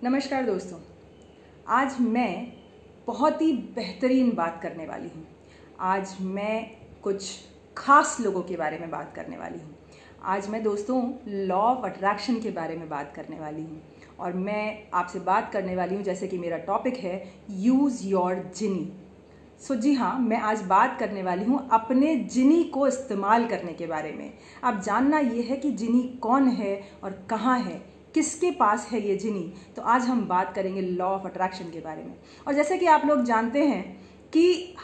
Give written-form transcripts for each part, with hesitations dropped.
नमस्कार दोस्तों, आज मैं बहुत ही बेहतरीन बात करने वाली हूँ। आज मैं कुछ खास लोगों के बारे में बात करने वाली हूँ। आज मैं दोस्तों लॉ ऑफ अट्रैक्शन के बारे में बात करने वाली हूँ और मैं आपसे बात करने वाली हूँ, जैसे कि मेरा टॉपिक है यूज़ योर जिनी। जी हाँ, मैं आज बात करने वाली हूँ अपने जिनी को इस्तेमाल करने के बारे में। अब जानना ये है कि जिनी कौन है और कहाँ है, किसके पास है ये जिनी। तो आज हम बात करेंगे लॉ ऑफ अट्रैक्शन के बारे में। और जैसे कि आप लोग जानते हैं कि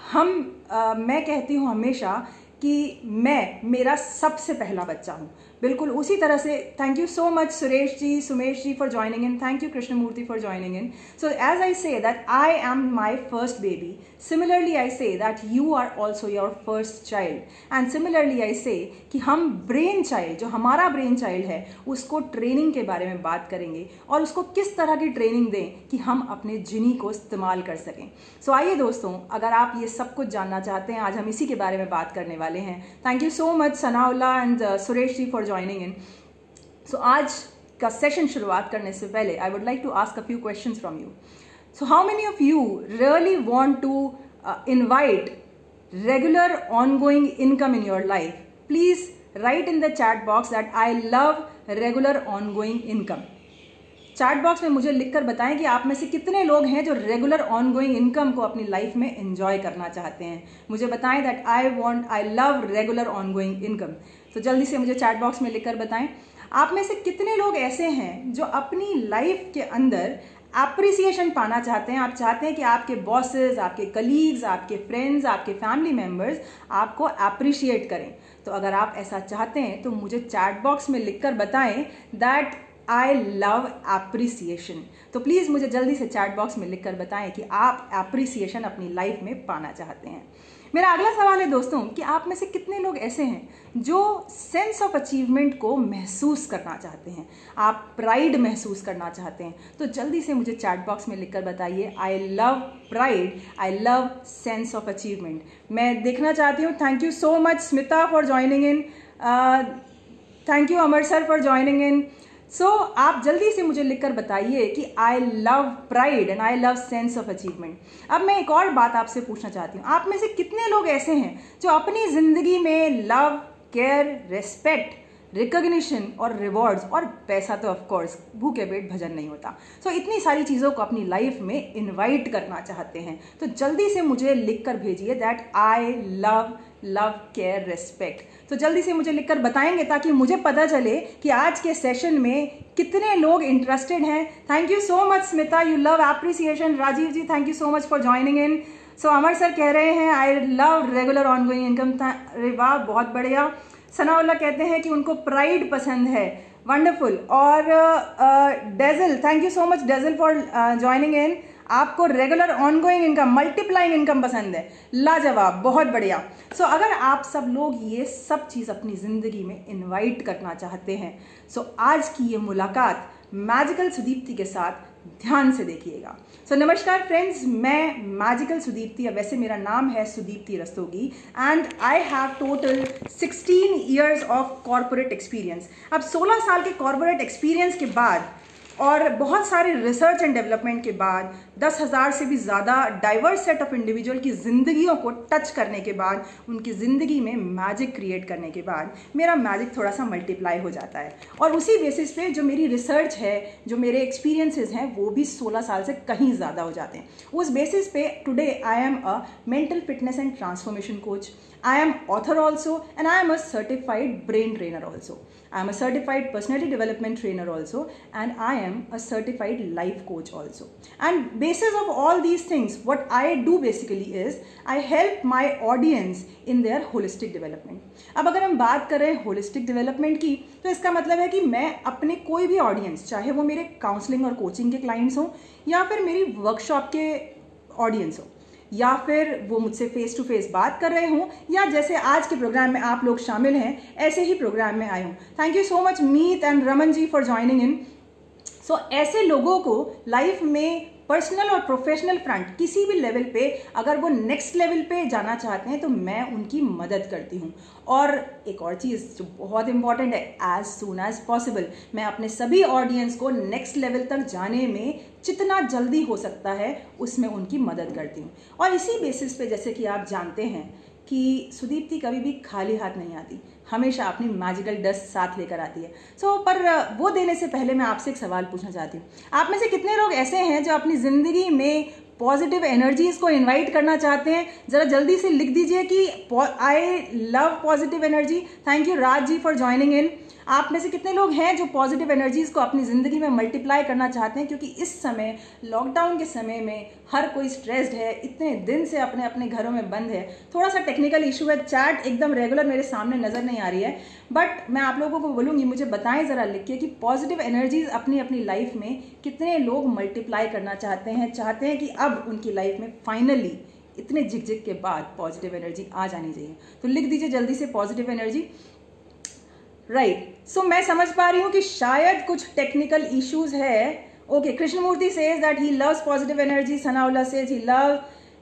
मैं कहती हूँ हमेशा कि मैं मेरा सबसे पहला बच्चा हूँ। बिल्कुल उसी तरह से thank you so much Suresh ji, Sumesh ji for joining in. Thank you Krishnamurthy for joining in. So as I say that I am my first baby, similarly I say that you are also your first child. And similarly I say कि हम brain child, जो हमारा brain child है, उसको training के बारे में बात करेंगे और उसको किस तरह की ट्रेनिंग दें कि हम अपने जिनी को इस्तेमाल कर सकें। सो आइए दोस्तों, अगर आप ये सब कुछ जानना चाहते हैं, आज हम इसी के बारे में बात करने वाले हैं। Thank you so much Sanaullah and Suresh ji for joining in. So आज का सेशन शुरुआत करने से पहले I would like to ask a few questions from you. So how many of you really want to invite regular ongoing income in your life? Please write in the chat box that I love regular ongoing income. Chat box में मुझे लिखकर बताएं कि आप में से कितने लोग हैं जो रेगुलर ऑनगोइंग इनकम को अपनी लाइफ में एंजॉय करना चाहते हैं। मुझे बताएं that I love regular ongoing income. तो जल्दी से मुझे चैट बॉक्स में लिखकर बताएं आप में से कितने लोग ऐसे हैं जो अपनी लाइफ के अंदर एप्रिसिएशन पाना चाहते हैं। आप चाहते हैं कि आपके बॉसेस, आपके कलीग्स, आपके फ्रेंड्स, आपके फैमिली मेम्बर्स आपको अप्रिशिएट करें। तो अगर आप ऐसा चाहते हैं तो मुझे चैट बॉक्स में लिखकर बताएं दैट आई लव एप्रिसिएशन। तो प्लीज़ मुझे जल्दी से चैट बॉक्स में लिखकर बताएं कि आप एप्रिसिएशन अपनी लाइफ में पाना चाहते हैं। मेरा अगला सवाल है दोस्तों कि आप में से कितने लोग ऐसे हैं जो सेंस ऑफ अचीवमेंट को महसूस करना चाहते हैं, आप प्राइड महसूस करना चाहते हैं। तो जल्दी से मुझे चैट बॉक्स में लिखकर बताइए I love pride, I love sense of achievement. मैं देखना चाहती हूँ। Thank you so much Smita for joining in. Thank you Amar sir for joining in. So आप जल्दी से मुझे लिखकर बताइए कि I love pride and I love sense of achievement. अब मैं एक और बात आपसे पूछना चाहती हूँ, आप में से कितने लोग ऐसे हैं जो अपनी जिंदगी में लव, केयर, रेस्पेक्ट, रिकॉग्निशन और रिवॉर्ड्स और पैसा तो ऑफ कोर्स भूखे पेट भजन नहीं होता, सो इतनी सारी चीज़ों को अपनी लाइफ में इनवाइट करना चाहते हैं। तो जल्दी से मुझे लिखकर भेजिए that I love care, respect. तो जल्दी से मुझे लिखकर बताएंगे ताकि मुझे पता चले कि आज के सेशन में कितने लोग इंटरेस्टेड हैं। Thank you so much Smita, you love appreciation. Rajiv ji thank you so much for joining in. So Amar sir कह रहे हैं I love regular ongoing income. अरे वाह, बहुत बढ़िया। सनाउल्ला कहते हैं कि उनको प्राइड पसंद है। वंडरफुल। और डेजल, थैंक यू सो मच डेजल फॉर ज्वाइनिंग इन। आपको regular ongoing income, multiplying income पसंद है। लाजवाब, बहुत बढ़िया। सो अगर आप सब लोग ये सब चीज़ अपनी ज़िंदगी में इनवाइट करना चाहते हैं, सो आज की ये मुलाकात मैजिकल सुदीप्ति के साथ ध्यान से देखिएगा। सो नमस्कार फ्रेंड्स, मैं मैजिकल सुदीप्ति, अब वैसे मेरा नाम है Sudipti Rastogi and I have total 16 years of corporate experience. अब 16 साल के कॉर्पोरेट एक्सपीरियंस के बाद और बहुत सारे रिसर्च एंड डेवलपमेंट के बाद 10,000 से भी ज़्यादा डाइवर्स सेट ऑफ इंडिविजुअल की ज़िंदगियों को टच करने के बाद, उनकी ज़िंदगी में मैजिक क्रिएट करने के बाद मेरा मैजिक थोड़ा सा मल्टीप्लाई हो जाता है। और उसी बेसिस पे जो मेरी रिसर्च है, जो मेरे एक्सपीरियंसेस हैं, वो भी 16 साल से कहीं ज़्यादा हो जाते हैं। उस बेसिस पे today I am a mental fitness and transformation coach, I am author also, and I am a certified brain trainer also. I am a certified personality development trainer also, and I am a certified life coach also. And basis of all these things, what I do basically is I help my audience in their holistic development. अब अगर हम बात कर रहे हैं holistic development की, तो इसका मतलब है कि मैं अपने कोई भी ऑडियंस, चाहे वो मेरे काउंसलिंग और कोचिंग के क्लाइंट्स हों या फिर मेरी वर्कशॉप के ऑडियंस हो, या फिर वो मुझसे फेस टू फेस बात कर रहे हों, या जैसे आज के प्रोग्राम में आप लोग शामिल हैं ऐसे ही प्रोग्राम में आए हों। Thank you so much Meet and Raman ji for joining in. So ऐसे लोगों को लाइफ में पर्सनल और प्रोफेशनल फ्रंट किसी भी लेवल पे अगर वो नेक्स्ट लेवल पे जाना चाहते हैं तो मैं उनकी मदद करती हूँ। और एक और चीज़ जो बहुत इंपॉर्टेंट है, एज सून एज पॉसिबल मैं अपने सभी ऑडियंस को नेक्स्ट लेवल तक जाने में जितना जल्दी हो सकता है उसमें उनकी मदद करती हूँ। और इसी बेसिस पे जैसे कि आप जानते हैं कि सुदीप्ति कभी भी खाली हाथ नहीं आती, हमेशा अपनी मैजिकल डस्ट साथ लेकर आती है। पर वो देने से पहले मैं आपसे एक सवाल पूछना चाहती हूँ। आप में से कितने लोग ऐसे हैं जो अपनी ज़िंदगी में पॉजिटिव एनर्जीज को इनवाइट करना चाहते हैं? जरा जल्दी से लिख दीजिए कि I love positive energy. Thank you Raj ji for joining in. आप में से कितने लोग हैं जो पॉजिटिव एनर्जीज को अपनी ज़िंदगी में मल्टीप्लाई करना चाहते हैं? क्योंकि इस समय लॉकडाउन के समय में हर कोई स्ट्रेस्ड है, इतने दिन से अपने अपने घरों में बंद है। थोड़ा सा टेक्निकल इशू है, चैट एकदम रेगुलर मेरे सामने नज़र नहीं आ रही है, बट मैं आप लोगों को बोलूँगी मुझे बताएं ज़रा लिख के कि पॉजिटिव एनर्जीज अपनी अपनी लाइफ में कितने लोग मल्टीप्लाई करना चाहते हैं कि अब उनकी लाइफ में फाइनली इतने झिकझिक के बाद पॉजिटिव एनर्जी आ जानी चाहिए। तो लिख दीजिए जल्दी से पॉजिटिव एनर्जी। राइट, सो मैं समझ पा रही हूँ कि शायद कुछ टेक्निकल इश्यूज है। Okay, Krishnamurthy says that he loves positive energy, Sanaullah says he love,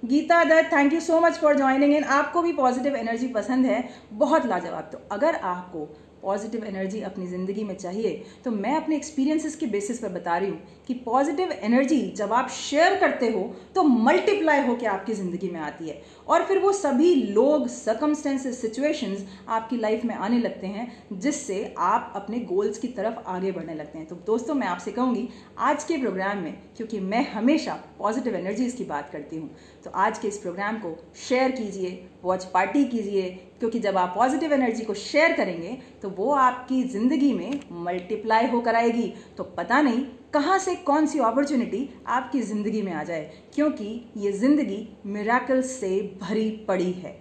Geeta Dutt thank you so much for joining in. आपको भी पॉजिटिव एनर्जी पसंद है, बहुत लाजवाब। तो अगर आपको पॉजिटिव एनर्जी अपनी ज़िंदगी में चाहिए तो मैं अपने एक्सपीरियंसेस के बेसिस पर बता रही हूँ कि पॉजिटिव एनर्जी जब आप शेयर करते हो तो मल्टीप्लाई होकर आपकी ज़िंदगी में आती है और फिर वो सभी लोग, सर्कमस्टेंसेस, सिचुएशंस आपकी लाइफ में आने लगते हैं जिससे आप अपने गोल्स की तरफ आगे बढ़ने लगते हैं। तो दोस्तों मैं आपसे कहूँगी आज के प्रोग्राम में, क्योंकि मैं हमेशा पॉजिटिव एनर्जीज की बात करती हूँ, तो आज के इस प्रोग्राम को शेयर कीजिए, वॉच पार्टी कीजिए, क्योंकि जब आप पॉजिटिव एनर्जी को शेयर करेंगे तो वो आपकी ज़िंदगी में मल्टीप्लाई होकर आएगी। तो पता नहीं कहाँ से कौन सी अपॉर्चुनिटी आपकी ज़िंदगी में आ जाए, क्योंकि ये ज़िंदगी मिरेकल से भरी पड़ी है।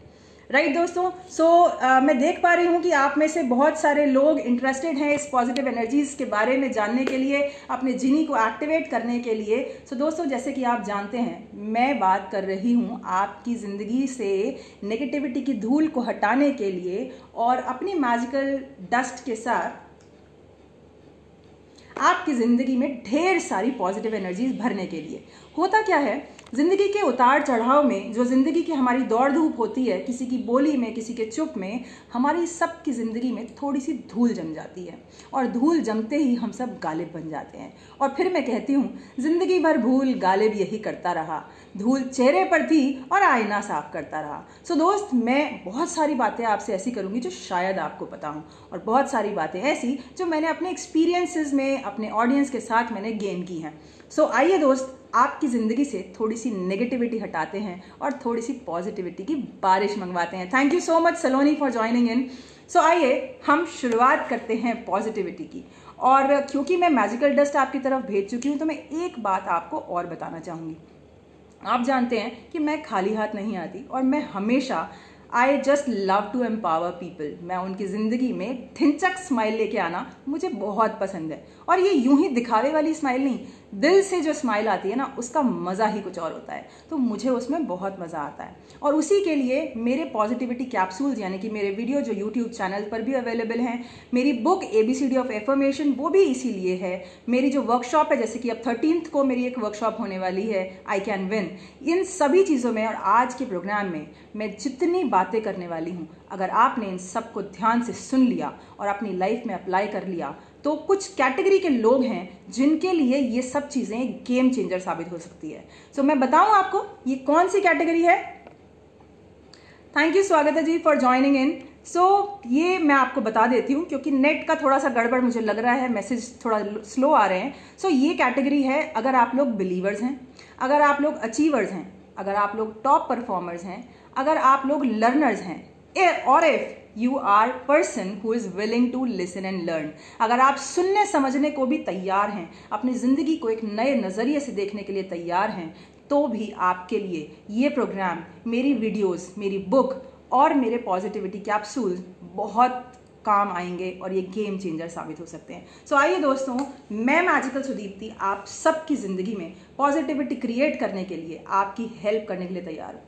राइट दोस्तों, मैं देख पा रही हूँ कि आप में से बहुत सारे लोग इंटरेस्टेड हैं इस पॉजिटिव एनर्जीज के बारे में जानने के लिए, अपने जिनी को एक्टिवेट करने के लिए। दोस्तों जैसे कि आप जानते हैं मैं बात कर रही हूँ आपकी ज़िंदगी से नेगेटिविटी की धूल को हटाने के लिए और अपनी मैजिकल डस्ट के साथ आपकी ज़िंदगी में ढेर सारी पॉजिटिव एनर्जीज भरने के लिए। होता क्या है, ज़िंदगी के उतार चढ़ाव में, जो ज़िंदगी की हमारी दौड़ धूप होती है, किसी की बोली में, किसी के चुप में, हमारी सबकी ज़िंदगी में थोड़ी सी धूल जम जाती है और धूल जमते ही हम सब गालिब बन जाते हैं। और फिर मैं कहती हूँ ज़िंदगी भर भूल गालिब यही करता रहा, धूल चेहरे पर थी और आईना साफ करता रहा। दोस्त मैं बहुत सारी बातें आपसे ऐसी करूँगी जो शायद आपको पता हो और बहुत सारी बातें ऐसी जो मैंने अपने एक्सपीरियंसेस में अपने ऑडियंस के साथ मैंने गेन की हैं। आइए दोस्त आपकी ज़िंदगी से थोड़ी सी नेगेटिविटी हटाते हैं और थोड़ी सी पॉजिटिविटी की बारिश मंगवाते हैं। Thank you so much Saloni for joining इन। आइए हम शुरुआत करते हैं पॉजिटिविटी की। और क्योंकि मैं मैजिकल डस्ट आपकी तरफ भेज चुकी हूँ तो मैं एक बात आपको और बताना चाहूँगी। आप जानते हैं कि मैं खाली हाथ नहीं आती और मैं हमेशा I just love to empower people. मैं उनकी ज़िंदगी में ढिंचक स्माइल लेके आना मुझे बहुत पसंद है। और ये यूं ही दिखावे वाली स्माइल नहीं, दिल से जो स्माइल आती है ना उसका मज़ा ही कुछ और होता है। तो मुझे उसमें बहुत मज़ा आता है और उसी के लिए मेरे पॉजिटिविटी कैप्सूल्स यानी कि मेरे वीडियो जो यूट्यूब चैनल पर भी अवेलेबल हैं, मेरी बुक ABCD ऑफ एफर्मेशन वो भी इसीलिए है, मेरी जो वर्कशॉप है जैसे कि अब 13th को मेरी एक वर्कशॉप होने वाली है आई कैन विन, इन सभी चीज़ों में और आज के प्रोग्राम में मैं जितनी बातें करने वाली हूँ, अगर आपने इन सबको ध्यान से सुन लिया और अपनी लाइफ में अप्लाई कर लिया तो कुछ कैटेगरी के लोग हैं जिनके लिए ये सब चीज़ें गेम चेंजर साबित हो सकती है। मैं बताऊं आपको ये कौन सी कैटेगरी है। थैंक यू स्वागत जी फॉर ज्वाइनिंग इन। ये मैं आपको बता देती हूँ क्योंकि नेट का थोड़ा सा गड़बड़ मुझे लग रहा है, मैसेज थोड़ा स्लो आ रहे हैं। ये कैटेगरी है अगर आप लोग बिलीवर्स हैं, अगर आप लोग अचीवर्स हैं, अगर आप लोग टॉप परफॉर्मर्स हैं, अगर आप लोग लर्नर्स हैं, और if you are person who is willing to listen and learn. अगर आप सुनने समझने को भी तैयार हैं, अपनी ज़िंदगी को एक नए नज़रिए से देखने के लिए तैयार हैं, तो भी आपके लिए ये प्रोग्राम, मेरी वीडियोस, मेरी बुक और मेरे पॉजिटिविटी कैप्सूल्स बहुत काम आएंगे और ये गेम चेंजर साबित हो सकते हैं। आइए दोस्तों, मैं मैजिकल सुदीप्ति आप सबकी ज़िंदगी में पॉजिटिविटी क्रिएट करने के लिए, आपकी हेल्प करने के लिए तैयार हूँ।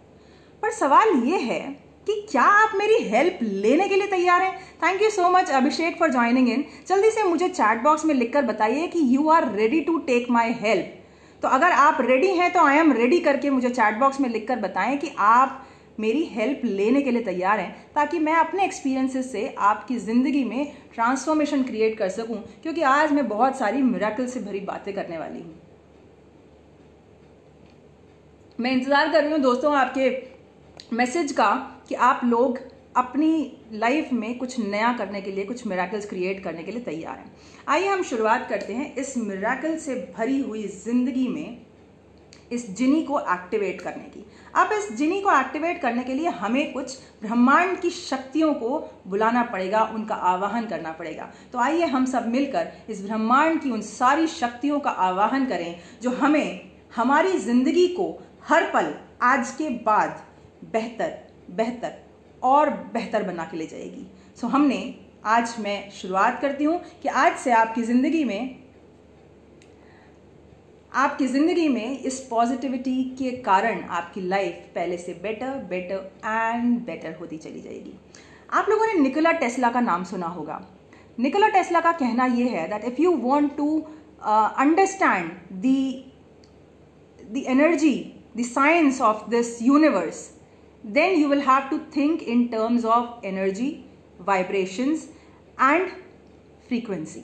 पर सवाल ये है कि क्या आप मेरी हेल्प लेने के लिए तैयार हैं? Thank you so much Abhishek for joining in. जल्दी से मुझे चैट बॉक्स में लिखकर बताइए कि you are ready to take my help. तो अगर आप रेडी हैं तो आई एम रेडी करके मुझे चैट बॉक्स में लिखकर बताएं कि आप मेरी हेल्प लेने के लिए तैयार हैं, ताकि मैं अपने एक्सपीरियंसेस से आपकी ज़िंदगी में ट्रांसफॉर्मेशन क्रिएट कर सकूं, क्योंकि आज मैं बहुत सारी मिरेकल से भरी बातें करने वाली हूं। मैं इंतज़ार कर रही हूं दोस्तों आपके मैसेज का कि आप लोग अपनी लाइफ में कुछ नया करने के लिए, कुछ मिरेकल्स क्रिएट करने के लिए तैयार हैं। आइए हम शुरुआत करते हैं इस मिरेकल से भरी हुई ज़िंदगी में इस जिनी को एक्टिवेट करने की। अब इस जिनी को एक्टिवेट करने के लिए हमें कुछ ब्रह्मांड की शक्तियों को बुलाना पड़ेगा, उनका आवाहन करना पड़ेगा। तो आइए हम सब मिलकर इस ब्रह्मांड की उन सारी शक्तियों का आवाहन करें जो हमें हमारी ज़िंदगी को हर पल आज के बाद बेहतर बेहतर और बेहतर बना के ले जाएगी। आज मैं शुरुआत करती हूँ कि आज से आपकी ज़िंदगी में इस पॉजिटिविटी के कारण आपकी लाइफ पहले से बेटर बेटर एंड बेटर होती चली जाएगी। आप लोगों ने निकोला टेस्ला का नाम सुना होगा। निकोला टेस्ला का कहना यह है that if you want to understand the energy, the science of this universe, then you will have to think in terms of energy, vibrations and frequency।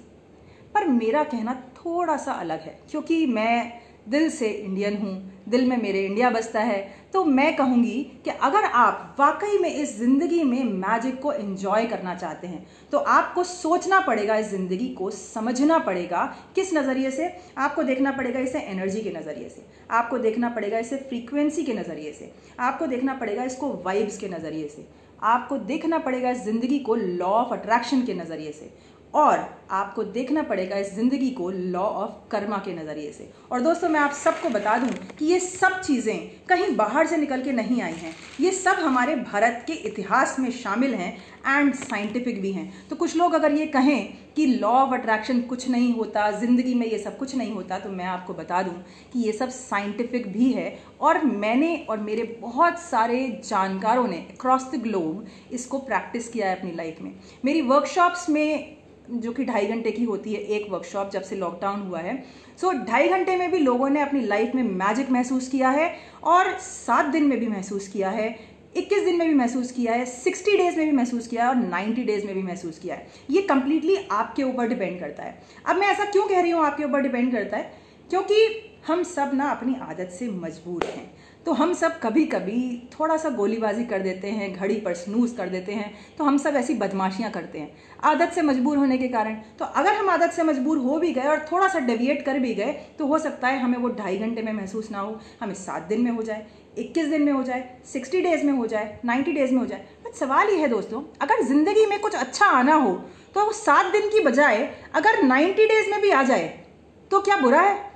पर मेरा कहना थोड़ा सा अलग है, क्योंकि मैं दिल से इंडियन हूँ, दिल में मेरे इंडिया बसता है। तो मैं कहूँगी कि अगर आप वाकई में इस ज़िंदगी में मैजिक को एंजॉय करना चाहते हैं तो आपको सोचना पड़ेगा, इस ज़िंदगी को समझना पड़ेगा। किस नज़रिए से? आपको देखना पड़ेगा इसे एनर्जी के नज़रिए से, आपको देखना पड़ेगा इसे फ्रीक्वेंसी के नज़रिए से, आपको देखना पड़ेगा इसको वाइब्स के नज़रिए से, आपको देखना पड़ेगा इस ज़िंदगी को लॉ ऑफ अट्रैक्शन के नज़रिए से, और आपको देखना पड़ेगा इस ज़िंदगी को लॉ ऑफ कर्मा के नज़रिए से। और दोस्तों मैं आप सबको बता दूं कि ये सब चीज़ें कहीं बाहर से निकल के नहीं आई हैं, ये सब हमारे भारत के इतिहास में शामिल हैं एंड साइंटिफिक भी हैं। तो कुछ लोग अगर ये कहें कि लॉ ऑफ अट्रैक्शन कुछ नहीं होता, ज़िंदगी में ये सब कुछ नहीं होता, तो मैं आपको बता दूं कि ये सब साइंटिफिक भी है। और मैंने और मेरे बहुत सारे जानकारों ने अक्रॉस द ग्लोब इसको प्रैक्टिस किया है अपनी लाइफ में। मेरी वर्कशॉप्स में, जो कि 2.5 घंटे की होती है एक वर्कशॉप, जब से लॉकडाउन हुआ है, 2.5 घंटे में भी लोगों ने अपनी लाइफ में मैजिक महसूस किया है, और 7 दिन में भी महसूस किया है, 21 दिन में भी महसूस किया है, 60 डेज में भी महसूस किया है, और 90 डेज में भी महसूस किया है। ये कंप्लीटली आपके ऊपर डिपेंड करता है। अब मैं ऐसा क्यों कह रही हूँ आपके ऊपर डिपेंड करता है? क्योंकि हम सब ना अपनी आदत से मजबूर हैं। तो हम सब कभी कभी थोड़ा सा गोलीबाजी कर देते हैं, घड़ी पर स्नूज कर देते हैं, तो हम सब ऐसी बदमाशियां करते हैं आदत से मजबूर होने के कारण। तो अगर हम आदत से मजबूर हो भी गए और थोड़ा सा डेविएट कर भी गए, तो हो सकता है हमें वो 2.5 घंटे में महसूस ना हो, हमें 7 दिन में हो जाए, 21 दिन में हो जाए, 60 डेज में हो जाए, 90 डेज में हो जाए। बट सवाल ये है दोस्तों, अगर ज़िंदगी में कुछ अच्छा आना हो तो वो 7 दिन की बजाय अगर 90 डेज में भी आ जाए तो क्या बुरा है?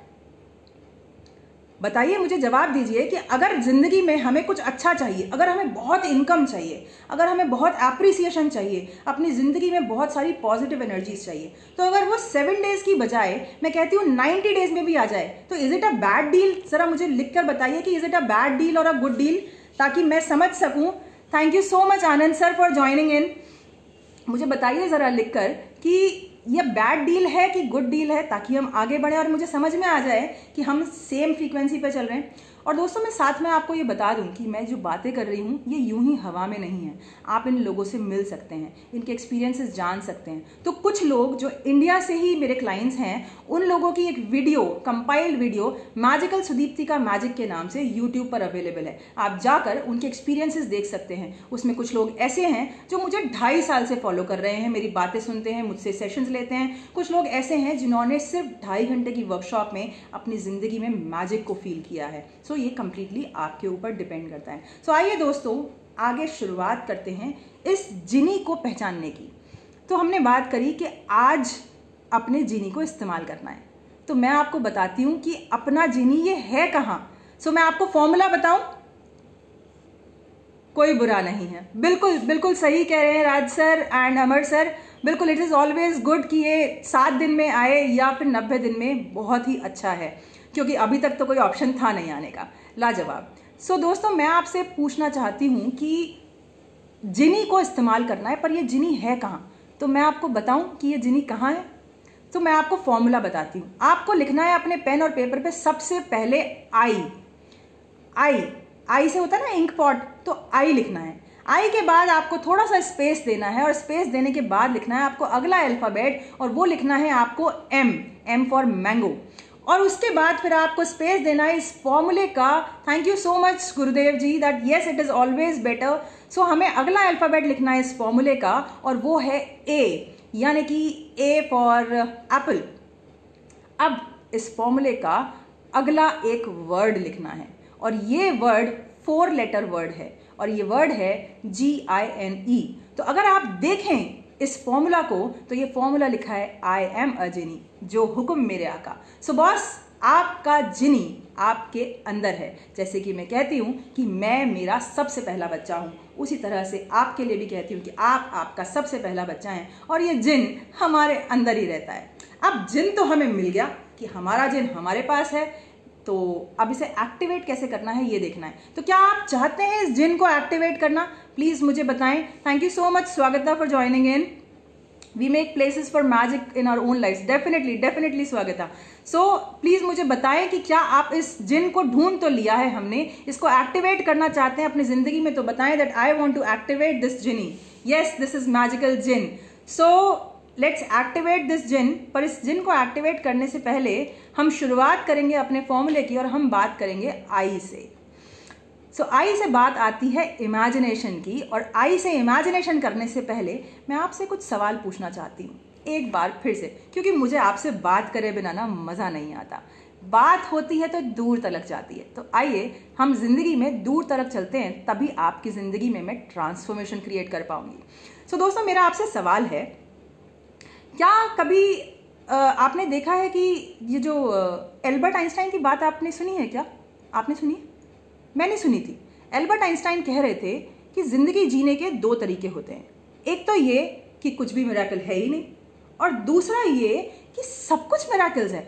बताइए, मुझे जवाब दीजिए कि अगर ज़िंदगी में हमें कुछ अच्छा चाहिए, अगर हमें बहुत इनकम चाहिए, अगर हमें बहुत एप्रिसिएशन चाहिए, अपनी ज़िंदगी में बहुत सारी पॉजिटिव एनर्जीज चाहिए, तो अगर वो 7 डेज़ की बजाय मैं कहती हूँ 90 डेज़ में भी आ जाए, तो is it a bad deal? ज़रा मुझे लिख कर बताइए कि is it a bad deal और अ गुड डील, ताकि मैं समझ सकूँ। Thank you so much Anand sir for joining इन। मुझे बताइए ज़रा लिख कर कि ये बैड डील है कि गुड डील है, ताकि हम आगे बढ़ें और मुझे समझ में आ जाए कि हम सेम फ्रीक्वेंसी पे चल रहे हैं। और दोस्तों मैं साथ में आपको ये बता दूं कि मैं जो बातें कर रही हूँ ये यूं ही हवा में नहीं है। आप इन लोगों से मिल सकते हैं, इनके एक्सपीरियंसेस जान सकते हैं। तो कुछ लोग जो इंडिया से ही मेरे क्लाइंट्स हैं, उन लोगों की एक video, compiled video magical Sudipti का मैजिक के नाम से यूट्यूब पर अवेलेबल है। आप जाकर उनके एक्सपीरियंसेस देख सकते हैं। उसमें कुछ लोग ऐसे हैं जो मुझे 2.5 साल से फॉलो कर रहे हैं, मेरी बातें सुनते हैं, मुझसे सेशंस लेते हैं। कुछ लोग ऐसे हैं जिन्होंने सिर्फ 2.5 घंटे की वर्कशॉप में अपनी ज़िंदगी में मैजिक को फील किया है। सो ये कंप्लीटली आपके ऊपर डिपेंड करता है। सो आइए दोस्तों आगे शुरुआत करते हैं इस जिनी को पहचानने की। तो हमने बात करी कि आज अपने जिनी को इस्तेमाल करना है, तो मैं आपको बताती हूँ कि अपना जिनी ये है कहाँ। सो मैं आपको फॉर्मूला बताऊँ? कोई बुरा नहीं है, बिल्कुल बिल्कुल सही कह रहे हैं राज सर एंड अमर सर। बिल्कुल, इट इज़ ऑलवेज गुड कि ये 7 दिन में आए या फिर 90 दिन में, बहुत ही अच्छा है, क्योंकि अभी तक तो कोई ऑप्शन था नहीं आने का। लाजवाब। सो दोस्तों मैं आपसे पूछना चाहती हूँ कि जिनी को इस्तेमाल करना है, पर ये जिनी है कहाँ? तो मैं आपको बताऊँ कि ये जिनी कहाँ है। तो मैं आपको फॉर्मूला बताती हूँ। आपको लिखना है अपने पेन और पेपर पे सबसे पहले आई से होता है ना इंक पॉट, तो आई लिखना है। आई के बाद आपको थोड़ा सा स्पेस देना है और स्पेस देने के बाद लिखना है आपको अगला अल्फाबेट, और वो लिखना है आपको एम फॉर मैंगो। और उसके बाद फिर आपको स्पेस देना है इस फॉर्मूले का। Thank you so much Gurudev ji that yes it is always better. So हमें अगला अल्फाबेट लिखना है इस फॉर्मूले का, और वो है ए, यानी कि ए फॉर एप्पल। अब इस फॉर्मूले का अगला एक वर्ड लिखना है, और ये वर्ड 4 लेटर वर्ड है, और ये वर्ड है GINE। तो अगर आप देखें इस फॉर्मूला को, तो ये फॉर्मूला लिखा है आई एम अ जिनी, जो हुक्म मेरे आका। सो बॉस, आपका जिनी आपके अंदर है। जैसे कि मैं कहती हूँ कि मैं मेरा सबसे पहला बच्चा हूँ, उसी तरह से आपके लिए भी कहती हूँ कि आप आपका सबसे पहला बच्चा हैं, और ये जिन हमारे अंदर ही रहता है। अब जिन तो हमें मिल गया कि हमारा जिन हमारे पास है, तो अब इसे एक्टिवेट कैसे करना है ये देखना है। तो क्या आप चाहते हैं इस जिन को एक्टिवेट करना? प्लीज मुझे बताएं। Thank you so much Swagata for joining in. We make places for magic in our own life. Definitely Swagata. So please मुझे बताएं कि क्या आप इस जिन को ढूंढ तो लिया है हमने, इसको एक्टिवेट करना चाहते हैं अपनी जिंदगी में, तो बताएं that I want to activate this genie. Yes, this is magical jinn. So let's activate this jinn. पर इस जिन को एक्टिवेट करने से पहले हम शुरुआत करेंगे अपने फॉर्मूले की, और हम बात करेंगे आई से। सो आई से बात आती है इमेजिनेशन की, और आई से इमेजिनेशन करने से पहले मैं आपसे कुछ सवाल पूछना चाहती हूँ एक बार फिर से, क्योंकि मुझे आपसे बात करे बिना ना मज़ा नहीं आता। बात होती है तो दूर तलक जाती है। तो आइए हम जिंदगी में दूर तलक चलते हैं, तभी आपकी जिंदगी में मैं ट्रांसफॉर्मेशन क्रिएट कर पाऊंगी। सो दोस्तों, मेरा आपसे सवाल है, क्या कभी आपने देखा है कि ये जो एल्बर्ट आइंस्टाइन की बात आपने सुनी है? क्या आपने सुनी है? मैंने सुनी थी। एल्बर्ट आइंस्टाइन कह रहे थे कि जिंदगी जीने के 2 तरीके होते हैं। एक तो ये कि कुछ भी मिरेकल है ही नहीं, और दूसरा ये कि सब कुछ मिरेकल्स है।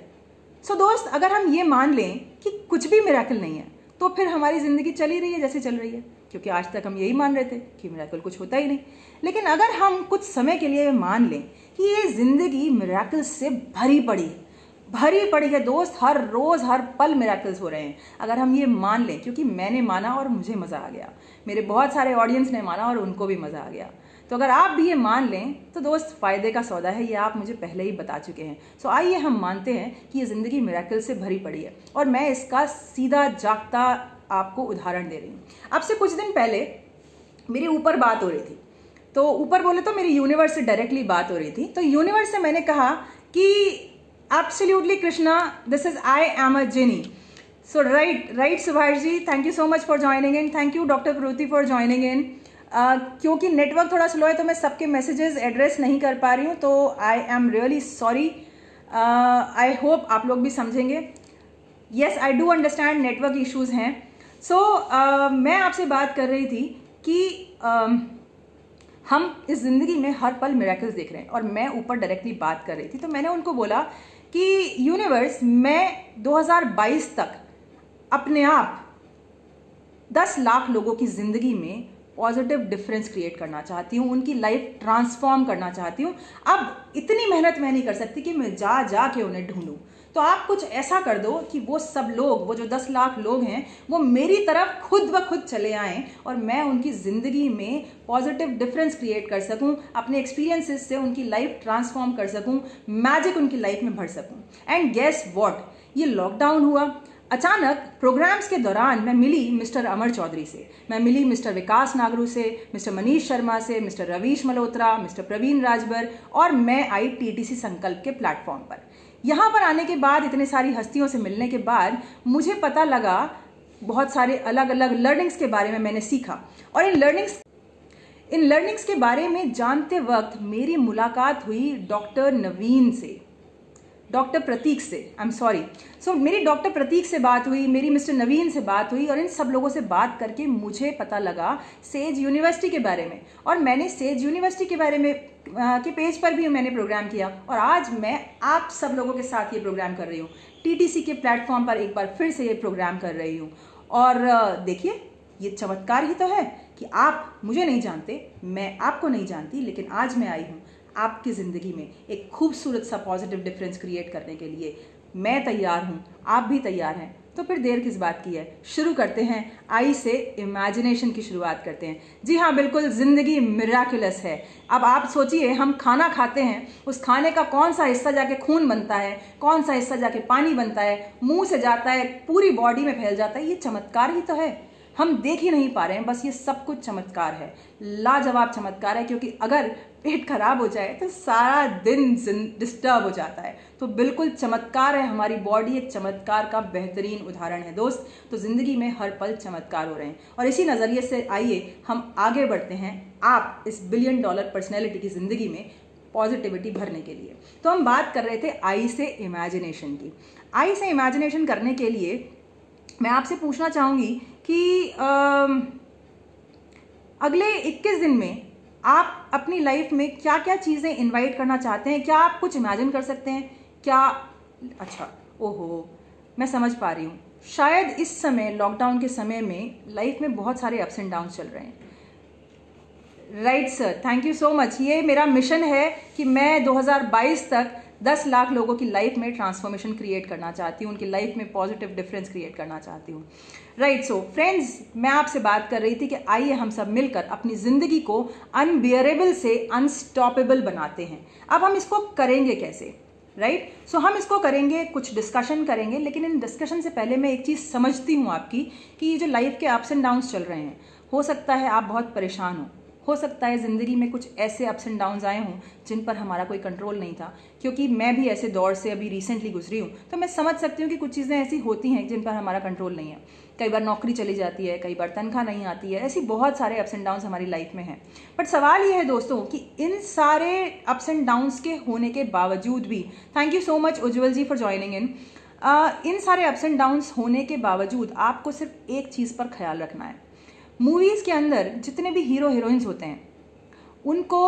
सो दोस्त, अगर हम ये मान लें कि कुछ भी मिरेकल नहीं है, तो फिर हमारी जिंदगी चल ही रही है जैसे चल रही है, क्योंकि आज तक हम यही मान रहे थे कि मिरेकल कुछ होता ही नहीं। लेकिन अगर हम कुछ समय के लिए मान लें कि ये जिंदगी मिरेकल्स से भरी पड़ी है दोस्त, हर रोज हर पल मिरेकल्स हो रहे हैं। अगर हम ये मान लें, क्योंकि मैंने माना और मुझे मजा आ गया, मेरे बहुत सारे ऑडियंस ने माना और उनको भी मजा आ गया, तो अगर आप भी ये मान लें तो दोस्त फायदे का सौदा है, ये आप मुझे पहले ही बता चुके हैं। सो आइए हम मानते हैं कि ये जिंदगी मिरेकल से भरी पड़ी है, और मैं इसका सीधा जागता आपको उदाहरण दे रही हूँ। अब से कुछ दिन पहले मेरे ऊपर बात हो रही थी, तो ऊपर बोले तो मेरी यूनिवर्स से डायरेक्टली बात हो रही थी। तो यूनिवर्स से मैंने कहा कि absolutely Krishna, this is I am a genie. So right Subhash ji, thank you so much for joining in. Thank you doctor Proti for joining in. क्योंकि नेटवर्क थोड़ा स्लो है तो मैं सबके मैसेजेस एड्रेस नहीं कर पा रही हूँ, तो I am really sorry. I hope आप लोग भी समझेंगे। Yes, I do understand network issues हैं। सो मैं आपसे बात कर रही थी कि हम इस जिंदगी में हर पल मिरेकल्स देख रहे हैं, और मैं ऊपर डायरेक्टली बात कर रही थी। तो मैंने उनको बोला कि यूनिवर्स, मैं 2022 तक अपने आप 10 लाख लोगों की जिंदगी में पॉजिटिव डिफरेंस क्रिएट करना चाहती हूँ, उनकी लाइफ ट्रांसफॉर्म करना चाहती हूँ। अब इतनी मेहनत मैं नहीं कर सकती कि मैं जा के उन्हें ढूंढूं, तो आप कुछ ऐसा कर दो कि वो सब लोग, वो जो 10 लाख लोग हैं, वो मेरी तरफ खुद ब खुद चले आएं, और मैं उनकी ज़िंदगी में पॉजिटिव डिफरेंस क्रिएट कर सकूं, अपने एक्सपीरियंसेस से उनकी लाइफ ट्रांसफॉर्म कर सकूं, मैजिक उनकी लाइफ में भर सकूं। एंड गेस व्हाट, ये लॉकडाउन हुआ, अचानक प्रोग्राम्स के दौरान मैं मिली मिस्टर अमर चौधरी से, मैं मिली मिस्टर विकास नागरू से, मिस्टर मनीष शर्मा से, मिस्टर रवीश मल्होत्रा, मिस्टर प्रवीण राजभर, और मैं आई TTC संकल्प के प्लेटफॉर्म पर। यहाँ पर आने के बाद, इतने सारी हस्तियों से मिलने के बाद, मुझे पता लगा बहुत सारे अलग अलग लर्निंग्स के बारे में मैंने सीखा, और इन लर्निंग्स के बारे में जानते वक्त मेरी मुलाकात हुई डॉक्टर नवीन से, डॉक्टर प्रतीक से, आई एम सॉरी। सो मेरी डॉक्टर प्रतीक से बात हुई, मेरी मिस्टर नवीन से बात हुई, और इन सब लोगों से बात करके मुझे पता लगा सेज यूनिवर्सिटी के बारे में, और मैंने सेज यूनिवर्सिटी के बारे में के पेज पर भी मैंने प्रोग्राम किया, और आज मैं आप सब लोगों के साथ ये प्रोग्राम कर रही हूँ, TTC के प्लेटफॉर्म पर एक बार फिर से ये प्रोग्राम कर रही हूँ। और देखिए, ये चमत्कार ही तो है कि आप मुझे नहीं जानते, मैं आपको नहीं जानती, लेकिन आज मैं आई हूँ आपकी ज़िंदगी में एक खूबसूरत सा पॉजिटिव डिफरेंस क्रिएट करने के लिए मैं तैयार हूँ, आप भी तैयार हैं, तो फिर देर किस बात की है। शुरू करते हैं, आई से इमेजिनेशन की शुरुआत करते हैं। जी हाँ, बिल्कुल, ज़िंदगी मिराकुलस है। अब आप सोचिए, हम खाना खाते हैं, उस खाने का कौन सा हिस्सा जाके खून बनता है, कौन सा हिस्सा जाके पानी बनता है, मुंह से जाता है, पूरी बॉडी में फैल जाता है। ये चमत्कार ही तो है, हम देख ही नहीं पा रहे हैं, बस ये सब कुछ चमत्कार है, लाजवाब चमत्कार है। क्योंकि अगर पेट खराब हो जाए तो सारा दिन डिस्टर्ब हो जाता है। तो बिल्कुल चमत्कार है, हमारी बॉडी एक चमत्कार का बेहतरीन उदाहरण है दोस्त। तो ज़िंदगी में हर पल चमत्कार हो रहे हैं, और इसी नज़रिए से आइए हम आगे बढ़ते हैं आप इस $1 बिलियन पर्सनैलिटी की ज़िंदगी में पॉजिटिविटी भरने के लिए। तो हम बात कर रहे थे आई से इमेजिनेशन की। आई से इमेजिनेशन करने के लिए मैं आपसे पूछना चाहूँगी कि अगले 21 दिन में आप अपनी लाइफ में क्या क्या चीज़ें इनवाइट करना चाहते हैं। क्या आप कुछ इमेजिन कर सकते हैं क्या? अच्छा, ओहो, मैं समझ पा रही हूँ। शायद इस समय, लॉकडाउन के समय में, लाइफ में बहुत सारे अप्स एंड डाउन्स चल रहे हैं। Right sir, thank you so much. ये मेरा मिशन है कि मैं 2022 तक 10 लाख लोगों की लाइफ में ट्रांसफॉर्मेशन क्रिएट करना चाहती हूँ, उनकी लाइफ में पॉजिटिव डिफरेंस क्रिएट करना चाहती हूँ। राइट, सो फ्रेंड्स, मैं आपसे बात कर रही थी कि आइए हम सब मिलकर अपनी ज़िंदगी को अनबियरेबल से अनस्टॉपेबल बनाते हैं। अब हम इसको करेंगे कैसे? राइट, सो हम इसको करेंगे, कुछ डिस्कशन करेंगे, लेकिन इन डिस्कशन से पहले मैं एक चीज़ समझती हूँ आपकी, कि ये जो लाइफ के अप्स एंड डाउन्स चल रहे हैं, हो सकता है आप बहुत परेशान हो सकता है ज़िंदगी में कुछ ऐसे अप्स एंड डाउन्स आए हों जिन पर हमारा कोई कंट्रोल नहीं था। क्योंकि मैं भी ऐसे दौर से अभी रिसेंटली गुजरी हूँ, तो मैं समझ सकती हूँ कि कुछ चीज़ें ऐसी होती हैं जिन पर हमारा कंट्रोल नहीं है। कई बार नौकरी चली जाती है, कई बार तनख्वाह नहीं आती है, ऐसी बहुत सारे अप्स एंड डाउन्स हमारी लाइफ में हैं। बट सवाल ये है दोस्तों कि इन सारे अप्स एंड डाउन्स के होने के बावजूद भी, thank you so much Ujjwal ji for joining in सारे अप्स एंड डाउन्स होने के बावजूद आपको सिर्फ एक चीज़ पर ख्याल रखना है। मूवीज़ के अंदर जितने भी हीरो हीरोइंस होते हैं, उनको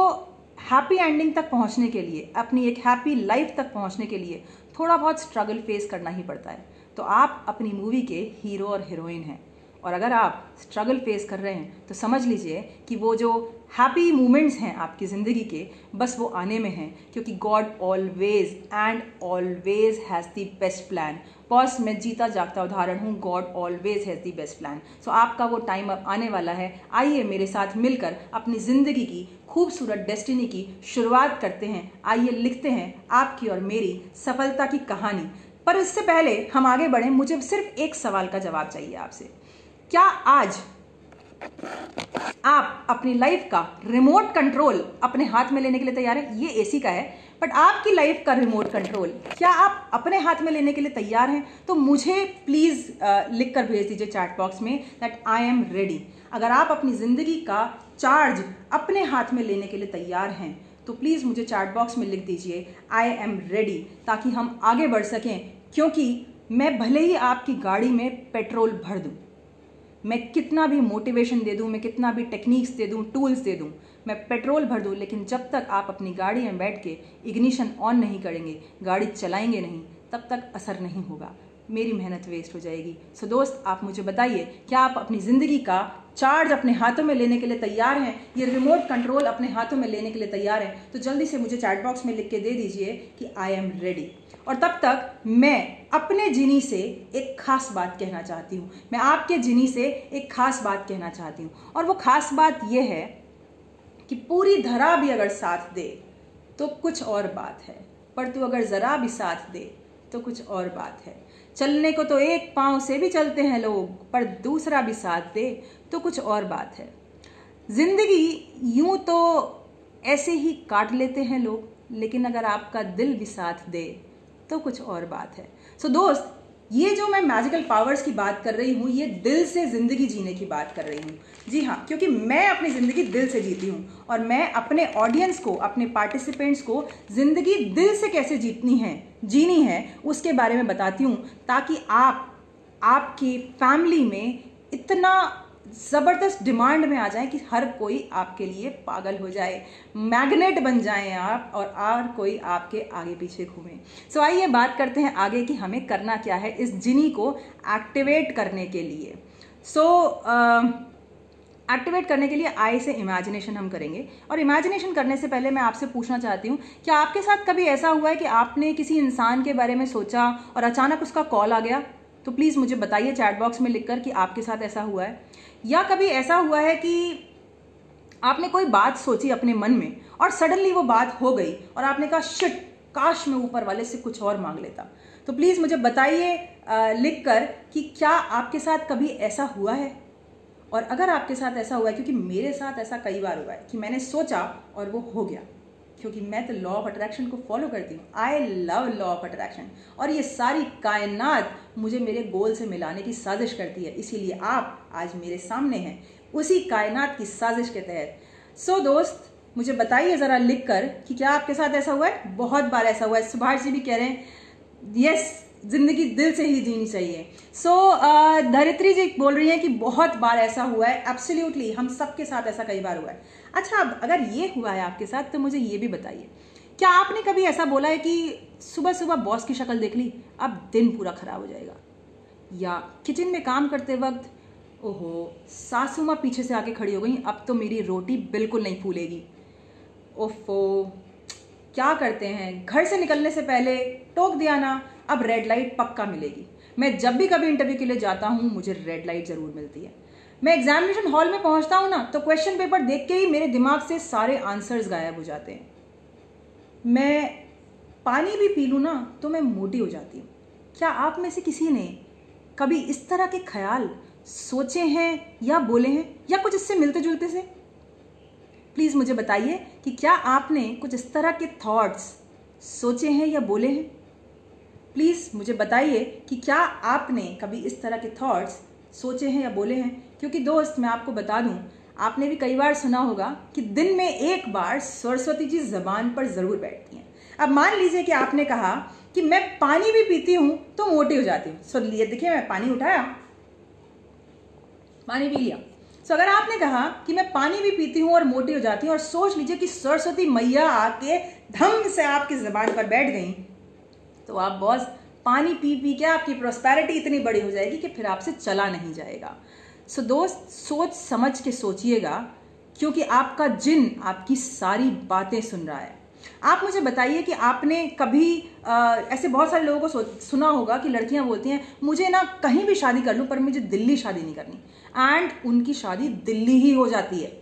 हैप्पी एंडिंग तक पहुंचने के लिए, अपनी एक हैप्पी लाइफ तक पहुंचने के लिए थोड़ा बहुत स्ट्रगल फेस करना ही पड़ता है। तो आप अपनी मूवी के हीरो और हीरोइन हैं, और अगर आप स्ट्रगल फेस कर रहे हैं तो समझ लीजिए कि वो जो हैप्पी मोमेंट्स हैं आपकी ज़िंदगी के, बस वो आने में हैं। क्योंकि God always and always has the best plan. Boss, मैं जीता जागता उदाहरण हूँ, God always has the best plan. So आपका वो टाइम अब आने वाला है। आइए मेरे साथ मिलकर अपनी ज़िंदगी की खूबसूरत डेस्टिनी की शुरुआत करते हैं। आइए लिखते हैं आपकी और मेरी सफलता की कहानी। पर इससे पहले हम आगे बढ़ें, मुझे सिर्फ एक सवाल का जवाब चाहिए आपसे। क्या आज आप अपनी लाइफ का रिमोट कंट्रोल अपने हाथ में लेने के लिए तैयार हैं? ये एसी का है, बट आपकी लाइफ का रिमोट कंट्रोल क्या आप अपने हाथ में लेने के लिए तैयार हैं? तो मुझे प्लीज़ लिख कर भेज दीजिए चैट बॉक्स में दैट आई एम रेडी। अगर आप अपनी ज़िंदगी का चार्ज अपने हाथ में लेने के लिए तैयार हैं तो प्लीज़ मुझे चैट बॉक्स में लिख दीजिए आई एम रेडी, ताकि हम आगे बढ़ सकें। क्योंकि मैं भले ही आपकी गाड़ी में पेट्रोल भर दूं, मैं कितना भी मोटिवेशन दे दूं, मैं कितना भी टेक्निक्स दे दूं, टूल्स दे दूं, मैं पेट्रोल भर दूं, लेकिन जब तक आप अपनी गाड़ी में बैठ के इग्निशन ऑन नहीं करेंगे, गाड़ी चलाएंगे नहीं, तब तक असर नहीं होगा, मेरी मेहनत वेस्ट हो जाएगी। सो दोस्त, आप मुझे बताइए, क्या आप अपनी ज़िंदगी का चार्ज अपने हाथों में लेने के लिए तैयार हैं? ये रिमोट कंट्रोल अपने हाथों में लेने के लिए तैयार हैं? तो जल्दी से मुझे चैट बॉक्स में लिख के दे दीजिए कि आई एम रेडी। और तब तक मैं अपने जिनी से एक खास बात कहना चाहती हूँ, मैं आपके जिनी से एक खास बात कहना चाहती हूँ। और वो खास बात ये है कि पूरी धरा भी अगर साथ दे तो कुछ और बात है, पर तू अगर ज़रा भी साथ दे तो कुछ और बात है। चलने को तो एक पाँव से भी चलते हैं लोग, पर दूसरा भी साथ दे तो कुछ और बात है। जिंदगी यूं तो ऐसे ही काट लेते हैं लोग, लेकिन अगर आपका दिल भी साथ दे तो कुछ और बात है। सो दोस्त, ये जो मैं मैजिकल पावर्स की बात कर रही हूँ, ये दिल से ज़िंदगी जीने की बात कर रही हूँ। जी हाँ, क्योंकि मैं अपनी ज़िंदगी दिल से जीती हूँ, और मैं अपने ऑडियंस को, अपने पार्टिसिपेंट्स को ज़िंदगी दिल से कैसे जीनी है उसके बारे में बताती हूँ, ताकि आपकी फैमिली में इतना ज़बरदस्त डिमांड में आ जाए कि हर कोई आपके लिए पागल हो जाए, मैग्नेट बन जाएं आप, और कोई आपके आगे पीछे घूमे। सो आइए बात करते हैं आगे कि हमें करना क्या है इस जिनी को एक्टिवेट करने के लिए। एक्टिवेट करने के लिए आई से इमेजिनेशन हम करेंगे। और इमेजिनेशन करने से पहले मैं आपसे पूछना चाहती हूँ, क्या आपके साथ कभी ऐसा हुआ है कि आपने किसी इंसान के बारे में सोचा और अचानक उसका कॉल आ गया? तो प्लीज़ मुझे बताइए चैट बॉक्स में लिखकर कि आपके साथ ऐसा हुआ है। या कभी ऐसा हुआ है कि आपने कोई बात सोची अपने मन में और सडनली वो बात हो गई और आपने कहा शिट, काश मैं ऊपर वाले से कुछ और मांग लेता। तो प्लीज़ मुझे बताइए लिखकर कि क्या आपके साथ कभी ऐसा हुआ है। और अगर आपके साथ ऐसा हुआ है, क्योंकि मेरे साथ ऐसा कई बार हुआ है कि मैंने सोचा और वो हो गया, क्योंकि मैं तो लॉ ऑफ अट्रैक्शन को फॉलो करती हूँ। I love law of attraction और ये सारी कायनात मुझे मेरे गोल से मिलाने की साजिश करती है, इसीलिए आप आज मेरे सामने हैं उसी कायनात की साजिश के तहत। सो दोस्त, मुझे बताइए ज़रा लिख कर कि क्या आपके साथ ऐसा हुआ है। बहुत बार ऐसा हुआ है। सुभाष जी भी कह रहे हैं यस, जिंदगी दिल से ही जीनी चाहिए। सो धरित्री जी बोल रही हैं कि बहुत बार ऐसा हुआ है। एब्सोल्युटली, हम सबके साथ ऐसा कई बार हुआ है। अच्छा, अब अगर ये हुआ है आपके साथ तो मुझे ये भी बताइए, क्या आपने कभी ऐसा बोला है कि सुबह सुबह बॉस की शक्ल देख ली, अब दिन पूरा खराब हो जाएगा? या किचन में काम करते वक्त ओहो, सासू माँ पीछे से आके खड़ी हो गई, अब तो मेरी रोटी बिल्कुल नहीं फूलेगी। ओफो, क्या करते हैं, घर से निकलने से पहले टोक दिया ना, अब रेड लाइट पक्का मिलेगी। मैं जब भी कभी इंटरव्यू के लिए जाता हूँ मुझे रेड लाइट जरूर मिलती है। मैं एग्जामिनेशन हॉल में पहुंचता हूँ ना तो क्वेश्चन पेपर देख के ही मेरे दिमाग से सारे आंसर्स गायब हो जाते हैं। मैं पानी भी पी लूँ ना तो मैं मोटी हो जाती हूँ। क्या आप में से किसी ने कभी इस तरह के ख्याल सोचे हैं या बोले हैं, या कुछ इससे मिलते जुलते से? प्लीज़ मुझे बताइए कि क्या आपने कुछ इस तरह के थॉट्स सोचे हैं या बोले हैं। प्लीज़ मुझे बताइए कि क्या आपने कभी इस तरह के थॉट्स सोचे हैं या बोले हैं। क्योंकि दोस्त, मैं आपको बता दूं, आपने भी कई बार सुना होगा कि दिन में एक बार सरस्वती जी जबान पर ज़रूर बैठती हैं। अब मान लीजिए कि आपने कहा कि मैं पानी भी पीती हूँ तो मोटी हो जाती हूँ। सो लिए देखिए, मैं पानी उठाया, पानी पी लिया। सो अगर आपने कहा कि मैं पानी भी पीती हूँ और मोटी हो जाती हूँ, और सोच लीजिए कि सरस्वती मैया आके धम से आपकी ज़बान पर बैठ गई, तो आप बॉस पानी पी पी के आपकी प्रॉस्पेरिटी इतनी बड़ी हो जाएगी कि फिर आपसे चला नहीं जाएगा। सो दोस्त, सोच समझ के सोचिएगा, क्योंकि आपका जिन आपकी सारी बातें सुन रहा है। आप मुझे बताइए कि आपने कभी ऐसे बहुत सारे लोगों को सुना होगा कि लड़कियां बोलती हैं मुझे ना कहीं भी शादी कर लूं पर मुझे दिल्ली शादी नहीं करनी, एंड उनकी शादी दिल्ली ही हो जाती है,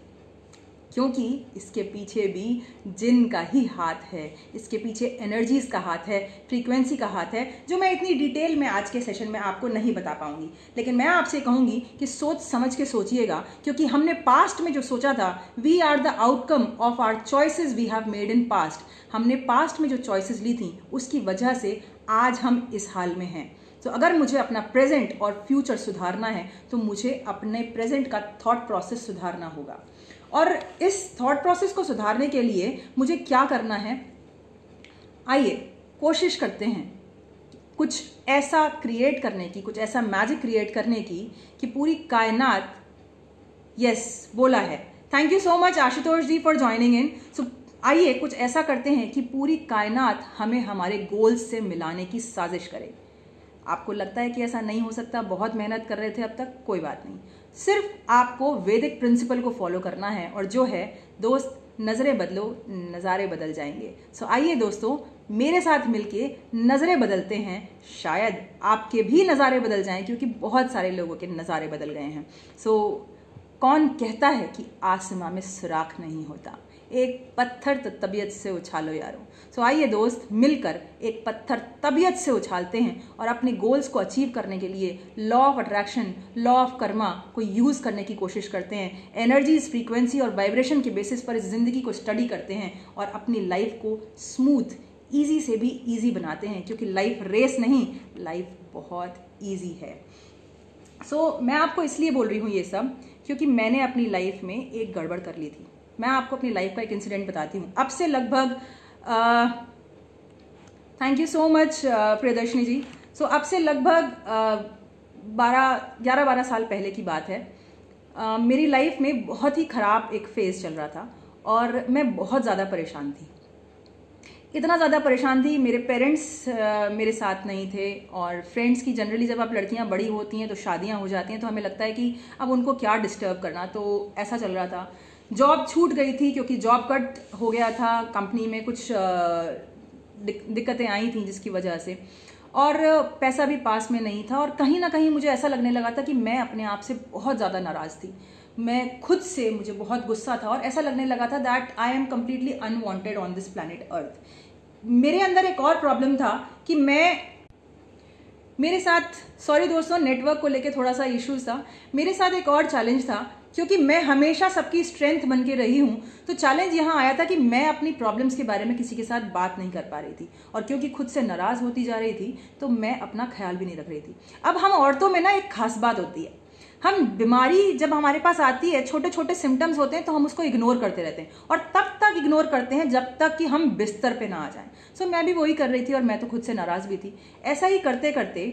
क्योंकि इसके पीछे भी जिन का ही हाथ है, इसके पीछे एनर्जीज का हाथ है, फ्रीक्वेंसी का हाथ है, जो मैं इतनी डिटेल में आज के सेशन में आपको नहीं बता पाऊंगी। लेकिन मैं आपसे कहूंगी कि सोच समझ के सोचिएगा, क्योंकि हमने पास्ट में जो सोचा था, we are the outcome of our choices we have made in past. हमने पास्ट में जो चॉइसेस ली थी उसकी वजह से आज हम इस हाल में हैं। तो अगर मुझे अपना प्रेजेंट और फ्यूचर सुधारना है तो मुझे अपने प्रेजेंट का थॉट प्रोसेस सुधारना होगा। और इस थॉट प्रोसेस को सुधारने के लिए मुझे क्या करना है, आइए कोशिश करते हैं कुछ ऐसा क्रिएट करने की, कुछ ऐसा मैजिक क्रिएट करने की कि पूरी कायनात यस बोला है। Thank you so much Ashutosh ji for joining in. So आइए कुछ ऐसा करते हैं कि पूरी कायनात हमें हमारे गोल्स से मिलाने की साजिश करे। आपको लगता है कि ऐसा नहीं हो सकता, बहुत मेहनत कर रहे थे अब तक, कोई बात नहीं, सिर्फ आपको वैदिक प्रिंसिपल को फॉलो करना है, और जो है दोस्त, नज़रें बदलो नज़ारे बदल जाएंगे। सो आइए दोस्तों, मेरे साथ मिलके नज़रें बदलते हैं, शायद आपके भी नज़ारे बदल जाएं, क्योंकि बहुत सारे लोगों के नज़ारे बदल गए हैं। सो कौन कहता है कि आसमां में सुराख नहीं होता, एक पत्थर तो तबीयत से उछालो यारो। सो आइए दोस्त, मिलकर एक पत्थर तबीयत से उछालते हैं और अपने गोल्स को अचीव करने के लिए law of attraction, law of Karma को यूज़ करने की कोशिश करते हैं। एनर्जीज, फ्रीक्वेंसी और वाइब्रेशन के बेसिस पर इस ज़िंदगी को स्टडी करते हैं और अपनी लाइफ को स्मूथ, ईजी से भी ईजी बनाते हैं, क्योंकि लाइफ रेस नहीं, लाइफ बहुत ईजी है। सो मैं आपको इसलिए बोल रही हूँ ये सब, क्योंकि मैंने अपनी लाइफ में एक गड़बड़ कर ली थी। मैं आपको अपनी लाइफ का एक इंसिडेंट बताती हूँ। अब से लगभग thank you so much Priyadarshini ji. So अब से लगभग 11-12 साल पहले की बात है। मेरी लाइफ में बहुत ही ख़राब एक फेज़ चल रहा था और मैं बहुत ज़्यादा परेशान थी। इतना ज़्यादा परेशान थी। मेरे पेरेंट्स मेरे साथ नहीं थे, और फ्रेंड्स की जनरली जब आप लड़कियां बड़ी होती हैं तो शादियां हो जाती हैं, तो हमें लगता है कि अब उनको क्या डिस्टर्ब करना, तो ऐसा चल रहा था। जॉब छूट गई थी क्योंकि जॉब कट हो गया था, कंपनी में कुछ दिक्कतें आई थी जिसकी वजह से, और पैसा भी पास में नहीं था, और कहीं ना कहीं मुझे ऐसा लगने लगा था कि मैं अपने आप से बहुत ज़्यादा नाराज़ थी। मैं खुद से, मुझे बहुत गुस्सा था, और ऐसा लगने लगा था that I am completely unwanted on this planet earth. मेरे अंदर एक और प्रॉब्लम था कि मेरे साथ, सॉरी दोस्तों, नेटवर्क को लेके थोड़ा सा इश्यूज था। मेरे साथ एक और चैलेंज था, क्योंकि मैं हमेशा सबकी स्ट्रेंथ बन के रही हूँ, तो चैलेंज यहाँ आया था कि मैं अपनी प्रॉब्लम्स के बारे में किसी के साथ बात नहीं कर पा रही थी, और क्योंकि खुद से नाराज़ होती जा रही थी तो मैं अपना ख्याल भी नहीं रख रही थी। अब हम औरतों में ना एक खास बात होती है, हम बीमारी जब हमारे पास आती है, छोटे छोटे सिम्टम्स होते हैं तो हम उसको इग्नोर करते रहते हैं, और तब तक इग्नोर करते हैं जब तक कि हम बिस्तर पे ना आ जाएं। सो मैं भी वही कर रही थी, और मैं तो खुद से नाराज़ भी थी। ऐसा ही करते करते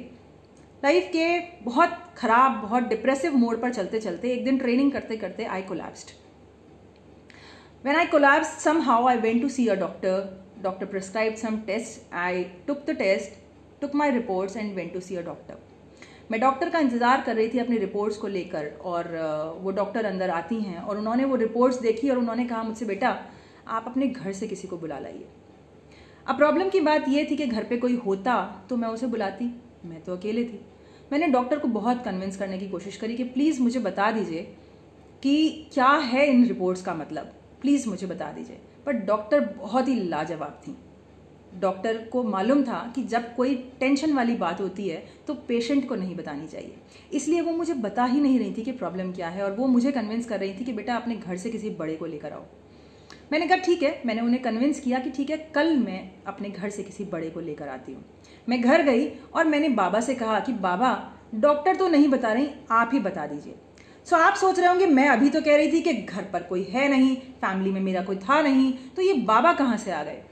लाइफ के बहुत खराब, बहुत डिप्रेसिव मोड पर चलते चलते एक दिन ट्रेनिंग करते करते I collapsed. When I collapsed somehow I went to see a doctor prescribed some test, I took the test, took my reports and went to see a doctor. मैं doctor का इंतज़ार कर रही थी अपनी रिपोर्ट्स को लेकर, और वो डॉक्टर अंदर आती हैं और उन्होंने वो रिपोर्ट्स देखी, और उन्होंने कहा मुझसे, बेटा आप अपने घर से किसी को बुला लाइए। अब प्रॉब्लम की बात ये थी कि घर पे कोई होता तो मैं उसे बुलाती, मैं तो अकेले थी। मैंने डॉक्टर को बहुत कन्विंस करने की कोशिश करी कि प्लीज़ मुझे बता दीजिए कि क्या है इन रिपोर्ट्स का मतलब, प्लीज़ मुझे बता दीजिए। पर डॉक्टर बहुत ही लाजवाब थी। डॉक्टर को मालूम था कि जब कोई टेंशन वाली बात होती है तो पेशेंट को नहीं बतानी चाहिए, इसलिए वो मुझे बता ही नहीं रही थी कि प्रॉब्लम क्या है, और वो मुझे कन्विंस कर रही थी कि बेटा अपने घर से किसी बड़े को लेकर आओ। मैंने कहा ठीक है, मैंने उन्हें कन्विंस किया कि ठीक है, कल मैं अपने घर से किसी बड़े को लेकर आती हूँ। मैं घर गई और मैंने बाबा से कहा कि बाबा डॉक्टर तो नहीं बता रही, आप ही बता दीजिए। सो आप सोच रहे होंगे मैं अभी तो कह रही थी कि घर पर कोई है नहीं, फैमिली में मेरा कोई था नहीं, तो ये बाबा कहाँ से आ गए।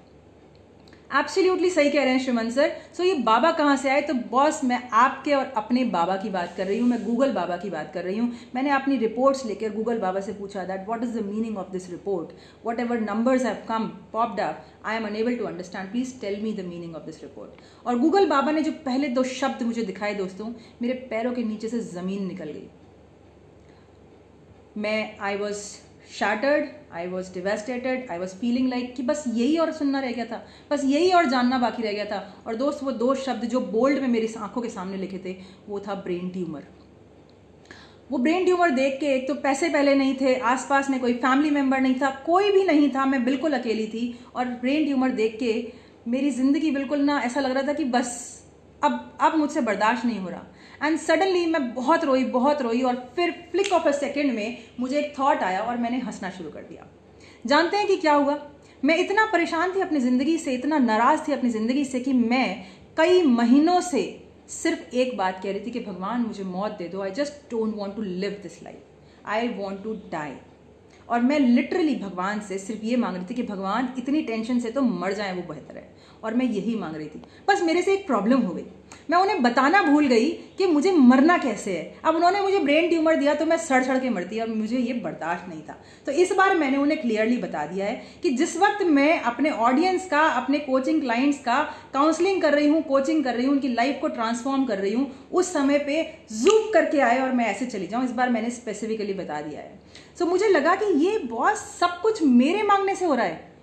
एब्सोल्युटली सही कह रहे हैं श्रीमन सर। सो ये बाबा कहाँ से आए, तो बॉस मैं आपके और अपने बाबा की बात कर रही हूँ, मैं गूगल बाबा की बात कर रही हूँ। मैंने अपनी रिपोर्ट्स लेकर गूगल बाबा से पूछा that what is the meaning of this report, whatever numbers have come popped up, I am unable to understand, please tell me the meaning of this report. और गूगल बाबा ने जो पहले 2 शब्द मुझे दिखाए दोस्तों, मेरे पैरों के नीचे से जमीन निकल गई। I was shattered, I was devastated, I was feeling like कि बस यही और सुनना रह गया था, बस यही और जानना बाकी रह गया था। और दोस्त वो 2 शब्द जो बोल्ड में मेरी आंखों के सामने लिखे थे, वो था ब्रेन ट्यूमर। वो ब्रेन ट्यूमर देख के, एक तो पैसे पहले नहीं थे, आसपास में कोई फैमिली मेंबर नहीं था, कोई भी नहीं था, मैं बिल्कुल अकेली थी, और ब्रेन ट्यूमर देख के मेरी जिंदगी बिल्कुल ना, ऐसा लग रहा था कि बस अब मुझसे बर्दाश्त नहीं हो रहा। एंड सडनली मैं बहुत रोई, और फिर फ्लिक ऑफ अ सेकेंड में मुझे एक थॉट आया और मैंने हंसना शुरू कर दिया। जानते हैं कि क्या हुआ? मैं इतना परेशान थी अपनी ज़िंदगी से, इतना नाराज़ थी अपनी ज़िंदगी से, कि मैं कई महीनों से सिर्फ एक बात कह रही थी कि भगवान मुझे मौत दे दो, I just don't want to live this life, I want to die. और मैं लिटरली भगवान से सिर्फ ये मांग रही थी कि भगवान इतनी टेंशन से तो मर जाए वो बेहतर है, और मैं यही मांग रही थी। बस मेरे से एक प्रॉब्लम हो गई, मैं उन्हें बताना भूल गई कि मुझे मरना कैसे है। अब उन्होंने मुझे ब्रेन ट्यूमर दिया तो मैं सड़ के मरती, और मुझे ये बर्दाश्त नहीं था। तो इस बार मैंने उन्हें क्लियरली बता दिया है कि जिस वक्त मैं अपने ऑडियंस का, अपने कोचिंग क्लाइंट्स का काउंसलिंग कर रही हूँ, कोचिंग कर रही हूँ, उनकी लाइफ को ट्रांसफॉर्म कर रही हूँ, उस समय पे जूम करके आए और मैं ऐसे चली जाऊँ। इस बार मैंने स्पेसिफिकली बता दिया है। सो मुझे लगा कि ये बॉस सब कुछ मेरे मांगने से हो रहा है,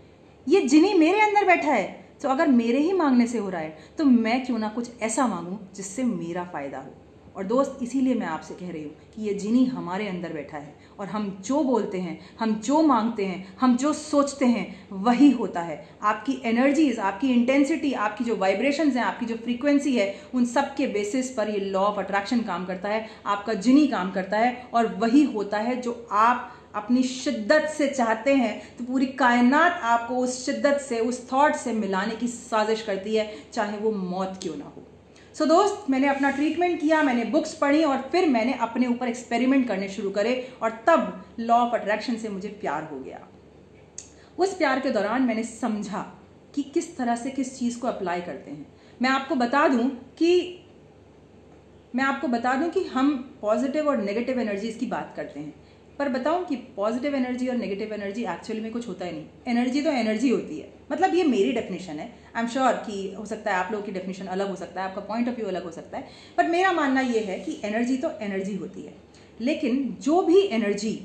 ये जिनी मेरे अंदर बैठा है, तो अगर मेरे ही मांगने से हो रहा है तो मैं क्यों ना कुछ ऐसा मांगूं जिससे मेरा फायदा हो। और दोस्त, इसीलिए मैं आपसे कह रही हूँ कि ये जिनी हमारे अंदर बैठा है, और हम जो बोलते हैं, हम जो मांगते हैं, हम जो सोचते हैं, वही होता है। आपकी एनर्जीज, आपकी इंटेंसिटी, आपकी जो वाइब्रेशंस हैं, आपकी जो फ्रीक्वेंसी है, उन सब के बेसिस पर ये लॉ ऑफ अट्रैक्शन काम करता है, आपका जिनी काम करता है, और वही होता है जो आप अपनी शिद्दत से चाहते हैं। तो पूरी कायनात आपको उस शिद्दत से, उस थॉट से मिलाने की साजिश करती है, चाहे वो मौत क्यों ना हो। सो दोस्त, मैंने अपना ट्रीटमेंट किया, मैंने बुक्स पढ़ी, और फिर मैंने अपने ऊपर एक्सपेरिमेंट करने शुरू करे, और तब लॉ ऑफ अट्रैक्शन से मुझे प्यार हो गया। उस प्यार के दौरान मैंने समझा कि किस तरह से किस चीज़ को अप्लाई करते हैं। मैं आपको बता दूं कि हम पॉजिटिव और नेगेटिव एनर्जीज की बात करते हैं, पर बताऊं कि पॉजिटिव एनर्जी और नेगेटिव एनर्जी एक्चुअली में कुछ होता ही नहीं। एनर्जी तो एनर्जी होती है, मतलब ये मेरी डेफिनेशन है। आई एम श्योर कि हो सकता है आप लोगों की डेफिनेशन अलग हो सकता है, आपका पॉइंट ऑफ व्यू अलग हो सकता है, बट मेरा मानना ये है कि एनर्जी तो एनर्जी होती है, लेकिन जो भी एनर्जी,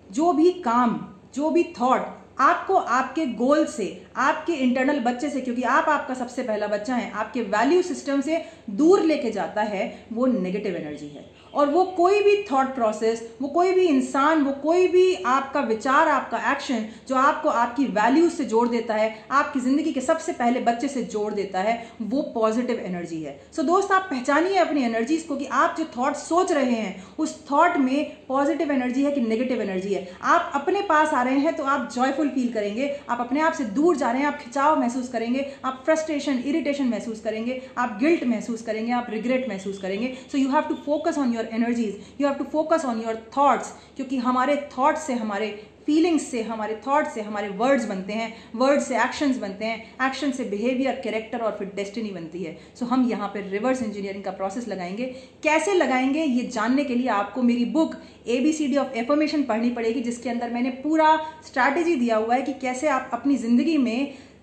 जो भी काम, जो भी थॉट आपको आपके गोल से, आपके इंटरनल बच्चे से, क्योंकि आप आपका सबसे पहला बच्चा है, आपके वैल्यू सिस्टम से दूर लेके जाता है, वो नेगेटिव एनर्जी है। और वो कोई भी थॉट प्रोसेस, वो कोई भी इंसान, वो कोई भी आपका विचार, आपका एक्शन जो आपको आपकी वैल्यूज से जोड़ देता है, आपकी जिंदगी के सबसे पहले बच्चे से जोड़ देता है, वो पॉजिटिव एनर्जी है। सो दोस्त, आप पहचानिए अपनी एनर्जीज को कि आप जो थॉट सोच रहे हैं उस थॉट में पॉजिटिव एनर्जी है कि नेगेटिव एनर्जी है। आप अपने पास आ रहे हैं तो आप जॉयफुल फील करेंगे, आप अपने आप से दूर जा रहे हैं आप खिंचाव महसूस करेंगे, आप फ्रस्ट्रेशन, इरिटेशन महसूस करेंगे, आप गिल्ट महसूस करेंगे, आप रिग्रेट महसूस करेंगे। So you have to focus on your energies, you have to focus on your thoughts, क्योंकि हमारे थॉट्स से, हमारे फीलिंग्स से, हमारे थॉट से हमारे वर्ड्स बनते हैं, वर्ड से एक्शंस बनते हैं, एक्शन से बिहेवियर, कैरेक्टर और फिर डेस्टिनी बनती है। सो हम यहाँ पे रिवर्स इंजीनियरिंग का प्रोसेस लगाएंगे। कैसे लगाएंगे ये जानने के लिए आपको मेरी बुक ABCD ऑफ एफर्मेशन पढ़नी पड़ेगी, जिसके अंदर मैंने पूरा स्ट्रैटेजी दिया हुआ है कि कैसे आप अपनी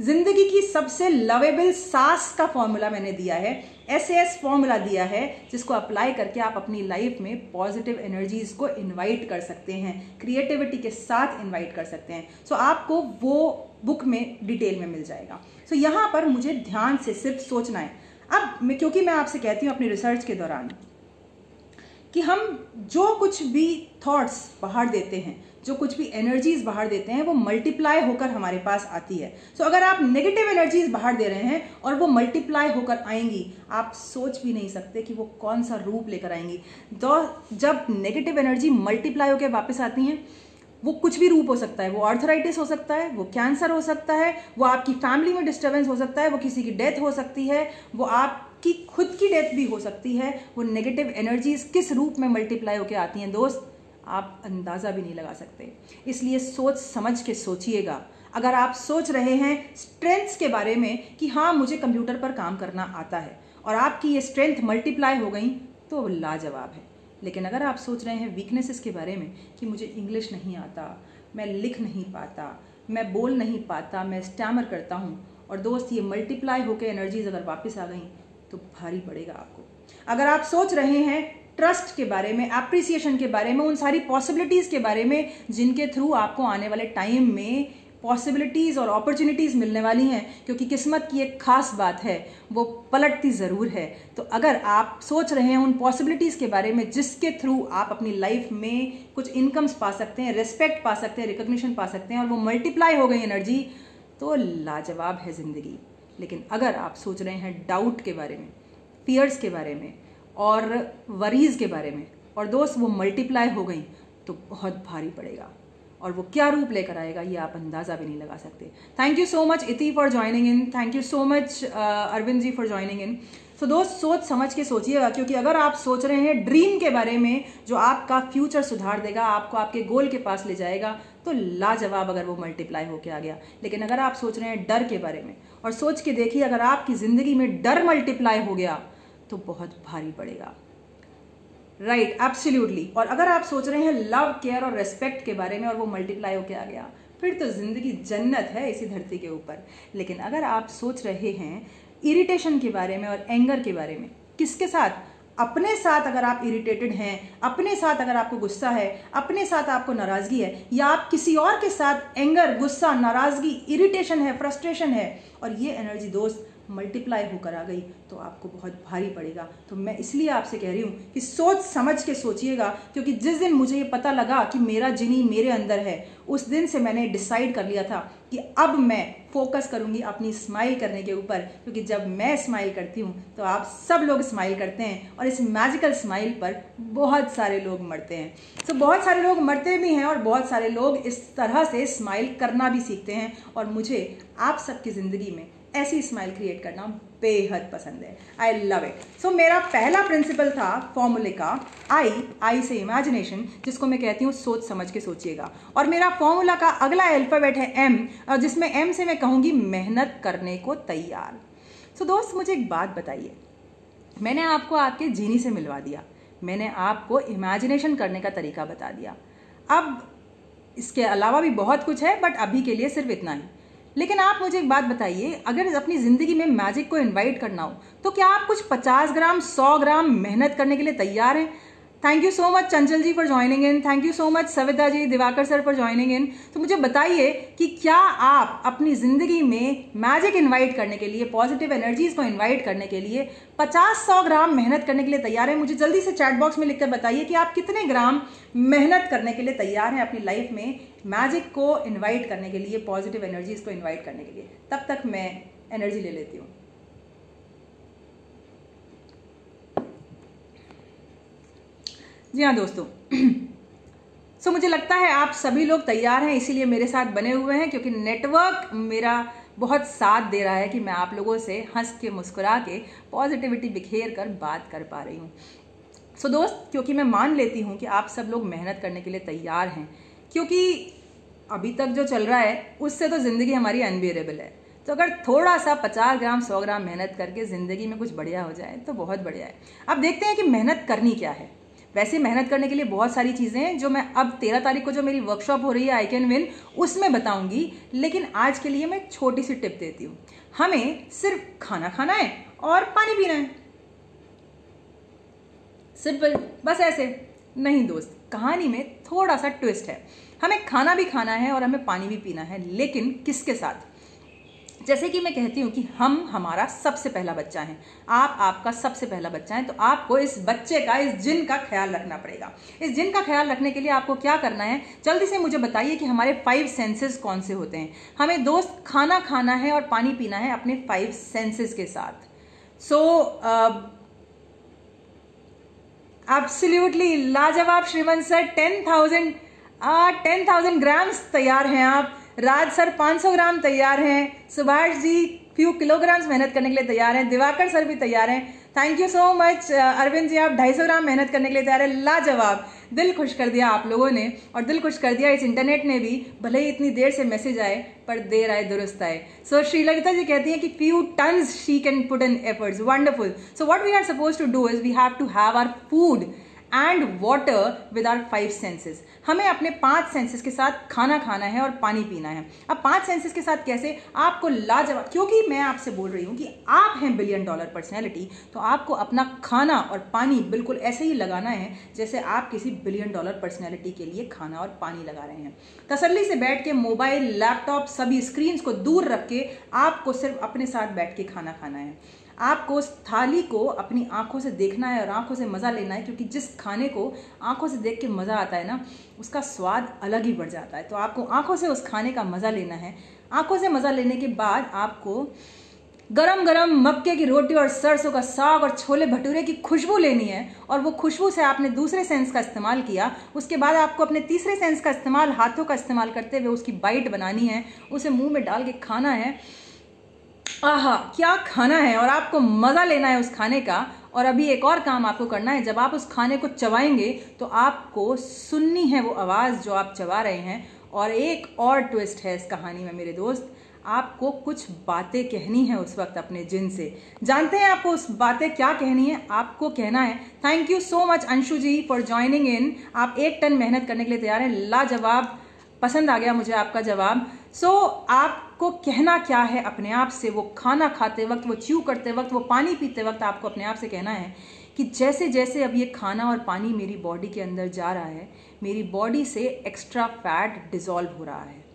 जिंदगी की सबसे लवेबल सास का फॉर्मूला मैंने दिया है, SAS फॉर्मूला दिया है, जिसको अप्लाई करके आप अपनी लाइफ में पॉजिटिव एनर्जीज को इनवाइट कर सकते हैं, क्रिएटिविटी के साथ इनवाइट कर सकते हैं। सो आपको वो बुक में डिटेल में मिल जाएगा। सो यहाँ पर मुझे ध्यान से सिर्फ सोचना है। अब क्योंकि मैं आपसे कहती हूँ अपनी रिसर्च के दौरान कि हम जो कुछ भी थॉट्स बाहर देते हैं, जो कुछ भी एनर्जीज बाहर देते हैं, वो मल्टीप्लाई होकर हमारे पास आती है। सो अगर आप नेगेटिव एनर्जीज बाहर दे रहे हैं और वो मल्टीप्लाई होकर आएंगी, आप सोच भी नहीं सकते कि वो कौन सा रूप लेकर आएंगी। तो जब नेगेटिव एनर्जी मल्टीप्लाई होकर वापस आती हैं, वो कुछ भी रूप हो सकता है, वो आर्थराइटिस हो सकता है, वो कैंसर हो सकता है, वो आपकी फैमिली में डिस्टर्बेंस हो सकता है, वो किसी की डेथ हो सकती है, वो आपकी खुद की डेथ भी हो सकती है। वो नेगेटिव एनर्जीज किस रूप में मल्टीप्लाई होकर आती हैं दोस्त, आप अंदाजा भी नहीं लगा सकते। इसलिए सोच समझ के सोचिएगा। अगर आप सोच रहे हैं स्ट्रेंथ्स के बारे में कि हाँ मुझे कंप्यूटर पर काम करना आता है और आपकी ये स्ट्रेंथ मल्टीप्लाई हो गई, तो लाजवाब है। लेकिन अगर आप सोच रहे हैं वीकनेसेस के बारे में कि मुझे इंग्लिश नहीं आता, मैं लिख नहीं पाता, मैं बोल नहीं पाता, मैं स्टैमर करता हूँ, और दोस्त ये मल्टीप्लाई होकर एनर्जीज अगर वापस आ गई तो भारी पड़ेगा आपको। अगर आप सोच रहे हैं ट्रस्ट के बारे में, एप्रिसिएशन के बारे में, उन सारी पॉसिबिलिटीज़ के बारे में जिनके थ्रू आपको आने वाले टाइम में पॉसिबिलिटीज़ और अपॉर्चुनिटीज़ मिलने वाली हैं, क्योंकि किस्मत की एक खास बात है, वो पलटती ज़रूर है। तो अगर आप सोच रहे हैं उन पॉसिबिलिटीज़ के बारे में जिसके थ्रू आप अपनी लाइफ में कुछ इनकम्स पा सकते हैं, रिस्पेक्ट पा सकते हैं, रिकॉग्निशन पा सकते हैं, और वो मल्टीप्लाई हो गई एनर्जी, तो लाजवाब है ज़िंदगी। लेकिन अगर आप सोच रहे हैं डाउट के बारे में, फियर्स के बारे में और वरीज़ के बारे में, और दोस्त वो मल्टीप्लाई हो गई, तो बहुत भारी पड़ेगा। और वो क्या रूप लेकर आएगा ये आप अंदाज़ा भी नहीं लगा सकते। Thank you so much Iti for joining in, thank you so much Arvind ji for joining in. So दोस्त, सोच समझ के सोचिएगा, क्योंकि अगर आप सोच रहे हैं ड्रीम के बारे में जो आपका फ्यूचर सुधार देगा, आपको आपके गोल के पास ले जाएगा, तो लाजवाब अगर वो मल्टीप्लाई होके आ गया। लेकिन अगर आप सोच रहे हैं डर के बारे में, और सोच के देखिए अगर आपकी ज़िंदगी में डर मल्टीप्लाई हो गया तो बहुत भारी पड़ेगा। Right, absolutely. और अगर आप सोच रहे हैं लव, केयर और रेस्पेक्ट के बारे में और वो मल्टीप्लाई होके आ गया, फिर तो ज़िंदगी जन्नत है इसी धरती के ऊपर। लेकिन अगर आप सोच रहे हैं इरिटेशन के बारे में और एंगर के बारे में, किसके साथ? अपने साथ अगर आप इरिटेटेड हैं, अपने साथ अगर आपको गुस्सा है, अपने साथ आपको नाराज़गी है, या आप किसी और के साथ एंगर, गुस्सा, नाराज़गी, इरिटेशन है, फ्रस्ट्रेशन है, और ये एनर्जी दोस्त मल्टीप्लाई होकर आ गई, तो आपको बहुत भारी पड़ेगा। तो मैं इसलिए आपसे कह रही हूँ कि सोच समझ के सोचिएगा, क्योंकि जिस दिन मुझे ये पता लगा कि मेरा जिनी मेरे अंदर है, उस दिन से मैंने डिसाइड कर लिया था कि अब मैं फोकस करूँगी अपनी स्माइल करने के ऊपर, क्योंकि जब मैं स्माइल करती हूँ तो आप सब लोग स्माइल करते हैं, और इस मैजिकल स्माइल पर बहुत सारे लोग मरते हैं। तो बहुत सारे लोग मरते भी हैं और बहुत सारे लोग इस तरह से स्माइल करना भी सीखते हैं, और मुझे आप सबकी ज़िंदगी में ऐसी स्माइल क्रिएट करना बेहद पसंद है। I love it. सो मेरा पहला प्रिंसिपल था फॉर्मूले का आई से इमेजिनेशन, जिसको मैं कहती हूँ सोच समझ के सोचिएगा। और मेरा फॉर्मूला का अगला अल्फाबेट है एम, और जिसमें एम से मैं कहूँगी मेहनत करने को तैयार। सो दोस्त, मुझे एक बात बताइए, मैंने आपको आपके जीनी से मिलवा दिया, मैंने आपको इमेजिनेशन करने का तरीका बता दिया। अब इसके अलावा भी बहुत कुछ है, बट अभी के लिए सिर्फ इतना ही। लेकिन आप मुझे एक बात बताइए, अगर अपनी ज़िंदगी में मैजिक को इनवाइट करना हो तो क्या आप कुछ 50 ग्राम 100 ग्राम मेहनत करने के लिए तैयार हैं? Thank you so much Chanchal ji for joining in, thank you so much Savita ji, Diwakar sir for joining in. तो मुझे बताइए कि क्या आप अपनी ज़िंदगी में मैजिक इनवाइट करने के लिए, पॉजिटिव एनर्जीज को इनवाइट करने के लिए 50-100 ग्राम मेहनत करने के लिए तैयार हैं? मुझे जल्दी से चैट बॉक्स में लिखकर बताइए कि आप कितने ग्राम मेहनत करने के लिए तैयार हैं अपनी लाइफ में मैजिक को इन्वाइट करने के लिए, पॉजिटिव एनर्जीज को इन्वाइट करने के लिए। तब तक मैं एनर्जी ले लेती हूँ। जी हाँ दोस्तों, सो मुझे लगता है आप सभी लोग तैयार हैं, इसीलिए मेरे साथ बने हुए हैं, क्योंकि नेटवर्क मेरा बहुत साथ दे रहा है कि मैं आप लोगों से हंस के मुस्कुरा के पॉजिटिविटी बिखेर कर बात कर पा रही हूँ। सो दोस्त, क्योंकि मैं मान लेती हूँ कि आप सब लोग मेहनत करने के लिए तैयार हैं, क्योंकि अभी तक जो चल रहा है उससे तो ज़िंदगी हमारी अनबियरेबल है। तो अगर थोड़ा सा 50 ग्राम 100 ग्राम मेहनत करके ज़िंदगी में कुछ बढ़िया हो जाए तो बहुत बढ़िया है। अब देखते हैं कि मेहनत करनी क्या है। वैसे मेहनत करने के लिए बहुत सारी चीज़ें हैं जो मैं अब 13 तारीख को जो मेरी वर्कशॉप हो रही है आई कैन विन, उसमें बताऊंगी, लेकिन आज के लिए मैं एक छोटी सी टिप देती हूँ। हमें सिर्फ खाना खाना है और पानी पीना है, सिंपल, बस ऐसे नहीं दोस्त। कहानी में थोड़ा सा ट्विस्ट है। हमें खाना भी खाना है और हमें पानी भी पीना है, लेकिन किसके साथ? जैसे कि मैं कहती हूँ कि हम हमारा सबसे पहला बच्चा है, आप आपका सबसे पहला बच्चा है, तो आपको इस बच्चे का, इस जिन का ख्याल रखना पड़ेगा। इस जिन का ख्याल रखने के लिए आपको क्या करना है, जल्दी से मुझे बताइए कि हमारे 5 सेंसेस कौन से होते हैं। हमें दोस्त खाना खाना है और पानी पीना है अपने 5 सेंसेस के साथ। सो एब्सोल्युटली लाजवाब श्रीमंत सर, 10,000 ग्राम्स तैयार हैं आप। राज सर 500 ग्राम तैयार हैं। सुभाष जी फ्यू किलोग्राम्स मेहनत करने के लिए तैयार हैं। दिवाकर सर भी तैयार हैं। Thank you so much Arvind ji, आप 250 ग्राम मेहनत करने के लिए तैयार हैं। लाजवाब, दिल खुश कर दिया आप लोगों ने, और दिल खुश कर दिया इस इंटरनेट ने भी, भले ही इतनी देर से मैसेज आए पर देर आए दुरुस्त आए। सो श्रीललिता जी कहती हैं कि few tons she can put in efforts, wonderful. So what we are supposed to do is we have to have our food and water with our 5 senses. हमें अपने 5 सेंसेस के साथ खाना खाना है और पानी पीना है। अब 5 सेंसेस के साथ कैसे? आपको लाजवाब, क्योंकि मैं आपसे बोल रही हूँ कि आप हैं $1 बिलियन पर्सनैलिटी, तो आपको अपना खाना और पानी बिल्कुल ऐसे ही लगाना है जैसे आप किसी $1 बिलियन पर्सनैलिटी के लिए खाना और पानी लगा रहे हैं। तसल्ली से बैठ के मोबाइल, लैपटॉप, सभी स्क्रीन्स को दूर रख के आपको सिर्फ अपने साथ बैठ के खाना खाना है। आपको उस थाली को अपनी आंखों से देखना है और आंखों से मज़ा लेना है, क्योंकि जिस खाने को आंखों से देख के मज़ा आता है ना, उसका स्वाद अलग ही बढ़ जाता है। तो आपको आंखों से उस खाने का मज़ा लेना है। आंखों से मज़ा लेने के बाद आपको गरम गरम मक्के की रोटी और सरसों का साग और छोले भटूरे की खुशबू लेनी है, और वो खुशबू से आपने दूसरे सेंस का इस्तेमाल किया। उसके बाद आपको अपने तीसरे सेंस का इस्तेमाल, हाथों का इस्तेमाल करते हुए उसकी बाइट बनानी है, उसे मुँह में डाल के खाना है। आहा, क्या खाना है, और आपको मज़ा लेना है उस खाने का। और अभी एक और काम आपको करना है, जब आप उस खाने को चबाएंगे तो आपको सुननी है वो आवाज़ जो आप चबा रहे हैं। और एक और ट्विस्ट है इस कहानी में मेरे दोस्त, आपको कुछ बातें कहनी है उस वक्त अपने जिन से। जानते हैं आपको उस बातें क्या कहनी है? आपको कहना है, thank you so much Anshu ji for joining in, आप 1 टन मेहनत करने के लिए तैयार हैं। लाजवाब, पसंद आ गया मुझे आपका जवाब। सो आपको कहना क्या है अपने आप से? वो खाना खाते वक्त, वो च्यू करते वक्त, वो पानी पीते वक्त आपको अपने आप से कहना है कि जैसे जैसे अब ये खाना और पानी मेरी बॉडी के अंदर जा रहा है, मेरी बॉडी से एक्स्ट्रा फैट डिसॉल्व हो रहा है।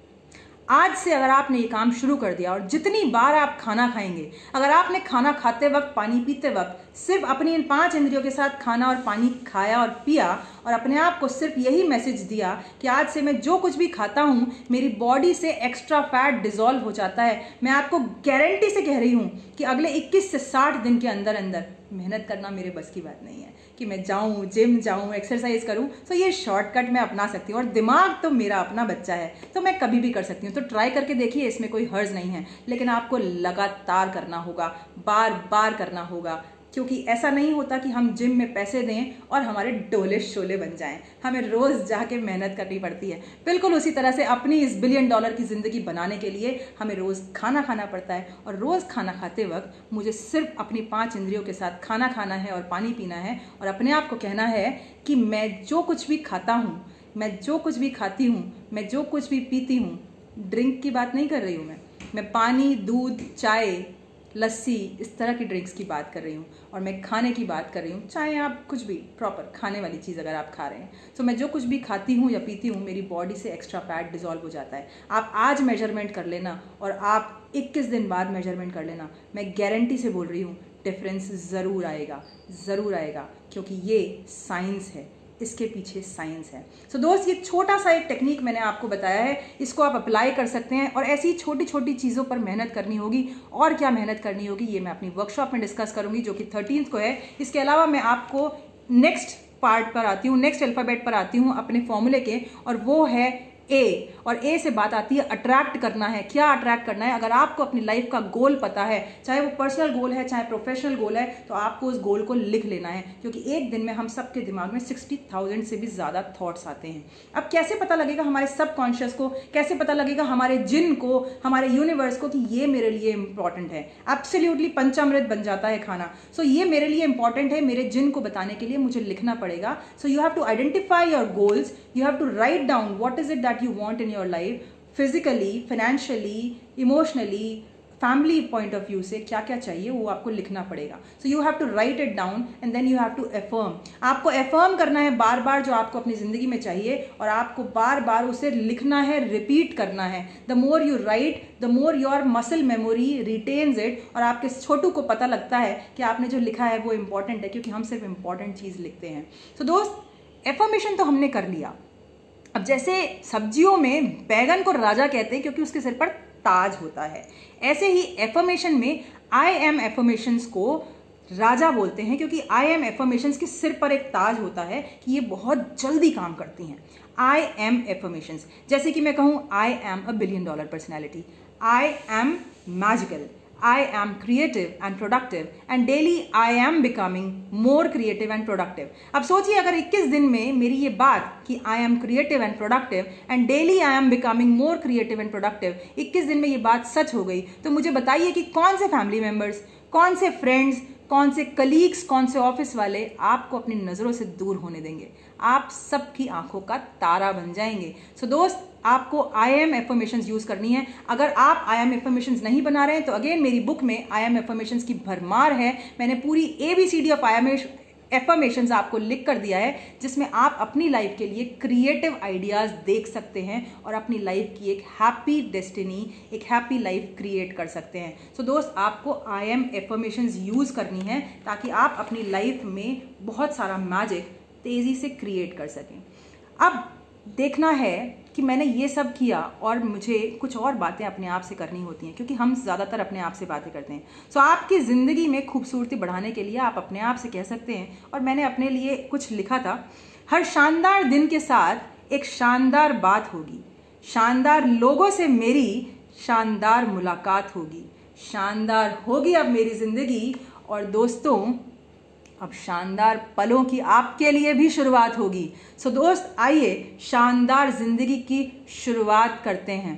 आज से अगर आपने ये काम शुरू कर दिया, और जितनी बार आप खाना खाएंगे, अगर आपने खाना खाते वक्त, पानी पीते वक्त सिर्फ अपनी इन 5 इंद्रियों के साथ खाना और पानी खाया और पिया, और अपने आप को सिर्फ यही मैसेज दिया कि आज से मैं जो कुछ भी खाता हूँ मेरी बॉडी से एक्स्ट्रा फैट डिसॉल्व हो जाता है, मैं आपको गारंटी से कह रही हूँ कि अगले 21 से 60 दिन के अंदर अंदर, मेहनत करना मेरे बस की बात नहीं है कि मैं जाऊं, जिम जाऊं, एक्सरसाइज करूं, तो ये शॉर्टकट मैं अपना सकती हूँ। और दिमाग तो मेरा अपना बच्चा है, तो मैं कभी भी कर सकती हूँ। तो ट्राई करके देखिए, इसमें कोई हर्ज नहीं है, लेकिन आपको लगातार करना होगा, बार बार करना होगा, क्योंकि ऐसा नहीं होता कि हम जिम में पैसे दें और हमारे डोले शोले बन जाएं। हमें रोज़ जाके मेहनत करनी पड़ती है। बिल्कुल उसी तरह से अपनी इस $1 बिलियन की ज़िंदगी बनाने के लिए हमें रोज़ खाना खाना पड़ता है, और रोज़ खाना खाते वक्त मुझे सिर्फ अपनी 5 इंद्रियों के साथ खाना खाना है और पानी पीना है, और अपने आप को कहना है कि मैं जो कुछ भी खाता हूँ, मैं जो कुछ भी खाती हूँ, मैं जो कुछ भी पीती हूँ, ड्रिंक की बात नहीं कर रही हूँ मैं, मैं पानी, दूध, चाय, लस्सी, इस तरह की ड्रिंक्स की बात कर रही हूँ। और मैं खाने की बात कर रही हूँ, चाहे आप कुछ भी प्रॉपर खाने वाली चीज़ अगर आप खा रहे हैं, तो मैं जो कुछ भी खाती हूँ या पीती हूँ, मेरी बॉडी से एक्स्ट्रा फैट डिजॉल्व हो जाता है। आप आज मेजरमेंट कर लेना और आप 21 दिन बाद मेजरमेंट कर लेना, मैं गारंटी से बोल रही हूँ डिफरेंस ज़रूर आएगा, ज़रूर आएगा, क्योंकि ये साइंस है, इसके पीछे साइंस है। सो दोस्त, ये छोटा सा एक टेक्निक मैंने आपको बताया है, इसको आप अप्लाई कर सकते हैं और ऐसी छोटी छोटी चीज़ों पर मेहनत करनी होगी। और क्या मेहनत करनी होगी ये मैं अपनी वर्कशॉप में डिस्कस करूंगी, जो कि 13 को है। इसके अलावा मैं आपको नेक्स्ट पार्ट पर आती हूँ, नेक्स्ट अल्फ़ाबेट पर आती हूँ अपने फॉर्मूले के, और वो है ए। और ए से बात आती है अट्रैक्ट करना है। क्या अट्रैक्ट करना है? अगर आपको अपनी लाइफ का गोल पता है, चाहे वो पर्सनल गोल है चाहे प्रोफेशनल गोल है, तो आपको उस गोल को लिख लेना है, क्योंकि एक दिन में हम सबके दिमाग में 60,000 से भी ज़्यादा थॉट्स आते हैं। अब कैसे पता लगेगा हमारे सबकॉन्शियस को, कैसे पता लगेगा हमारे जिन को, हमारे यूनिवर्स को कि ये मेरे लिए इंपॉर्टेंट है? एब्सोल्युटली पंचामृत बन जाता है खाना। सो ये मेरे लिए इंपॉर्टेंट है, मेरे जिन को बताने के लिए मुझे लिखना पड़ेगा। So you have to identify your goals, you have to write down what is it that you want in your life, physically, financially, emotionally, family point of view से क्या क्या चाहिए वो आपको लिखना पड़ेगा। So you have to write it down and then you have to affirm. आपको affirm करना है बार बार जो आपको अपनी जिंदगी में चाहिए, और आपको बार बार उसे लिखना है, रिपीट करना है। The more you right, the more your muscle memory retains it, और आपके छोटू को पता लगता है कि आपने जो लिखा है वो इंपॉर्टेंट है, क्योंकि हम सिर्फ इंपॉर्टेंट चीज़ लिखते हैं। सो दोस्त, एफर्मेशन तो हमने कर लिया। अब जैसे सब्जियों में बैगन को राजा कहते हैं क्योंकि उसके सिर पर ताज होता है, ऐसे ही एफर्मेशन में आई एम एफर्मेशंस को राजा बोलते हैं, क्योंकि आई एम एफर्मेशंस के सिर पर एक ताज होता है कि ये बहुत जल्दी काम करती हैं। आई एम एफर्मेशंस, जैसे कि मैं कहूँ I am $1 billion personality, I am magical, I am creative and productive, and daily I am becoming more creative and productive. अब सोचिए अगर 21 दिन में मेरी ये बात कि I am creative and productive and daily I am becoming more creative and productive, 21 दिन में ये बात सच हो गई, तो मुझे बताइए कि कौन से फैमिली मेंबर्स, कौन से फ्रेंड्स, कौन से कलीग्स, कौन से ऑफिस वाले आपको अपनी नज़रों से दूर होने देंगे? आप सबकी आंखों का तारा बन जाएंगे। सो दोस्त, आपको आई एम एफर्मेशंस यूज करनी है। अगर आप आई एम एफर्मेशंस नहीं बना रहे हैं तो अगेन मेरी बुक में आई एम एफर्मेशंस की भरमार है। मैंने पूरी ABCD of I am affirmations आपको लिख कर दिया है, जिसमें आप अपनी लाइफ के लिए क्रिएटिव आइडियाज देख सकते हैं और अपनी लाइफ की एक हैप्पी डेस्टिनी, एक हैप्पी लाइफ क्रिएट कर सकते हैं। सो दोस्त, आपको आई एम एफर्मेशंस यूज करनी है ताकि आप अपनी लाइफ में बहुत सारा मैजिक तेजी से क्रिएट कर सकें। अब देखना है कि मैंने ये सब किया और मुझे कुछ और बातें अपने आप से करनी होती हैं, क्योंकि हम ज़्यादातर अपने आप से बातें करते हैं। सो आपकी ज़िंदगी में खूबसूरती बढ़ाने के लिए आप अपने आप से कह सकते हैं, और मैंने अपने लिए कुछ लिखा था, हर शानदार दिन के साथ एक शानदार बात होगी, शानदार लोगों से मेरी शानदार मुलाकात होगी, शानदार होगी अब मेरी ज़िंदगी, और दोस्तों अब शानदार पलों की आपके लिए भी शुरुआत होगी। सो दोस्त, आइए शानदार जिंदगी की शुरुआत करते हैं।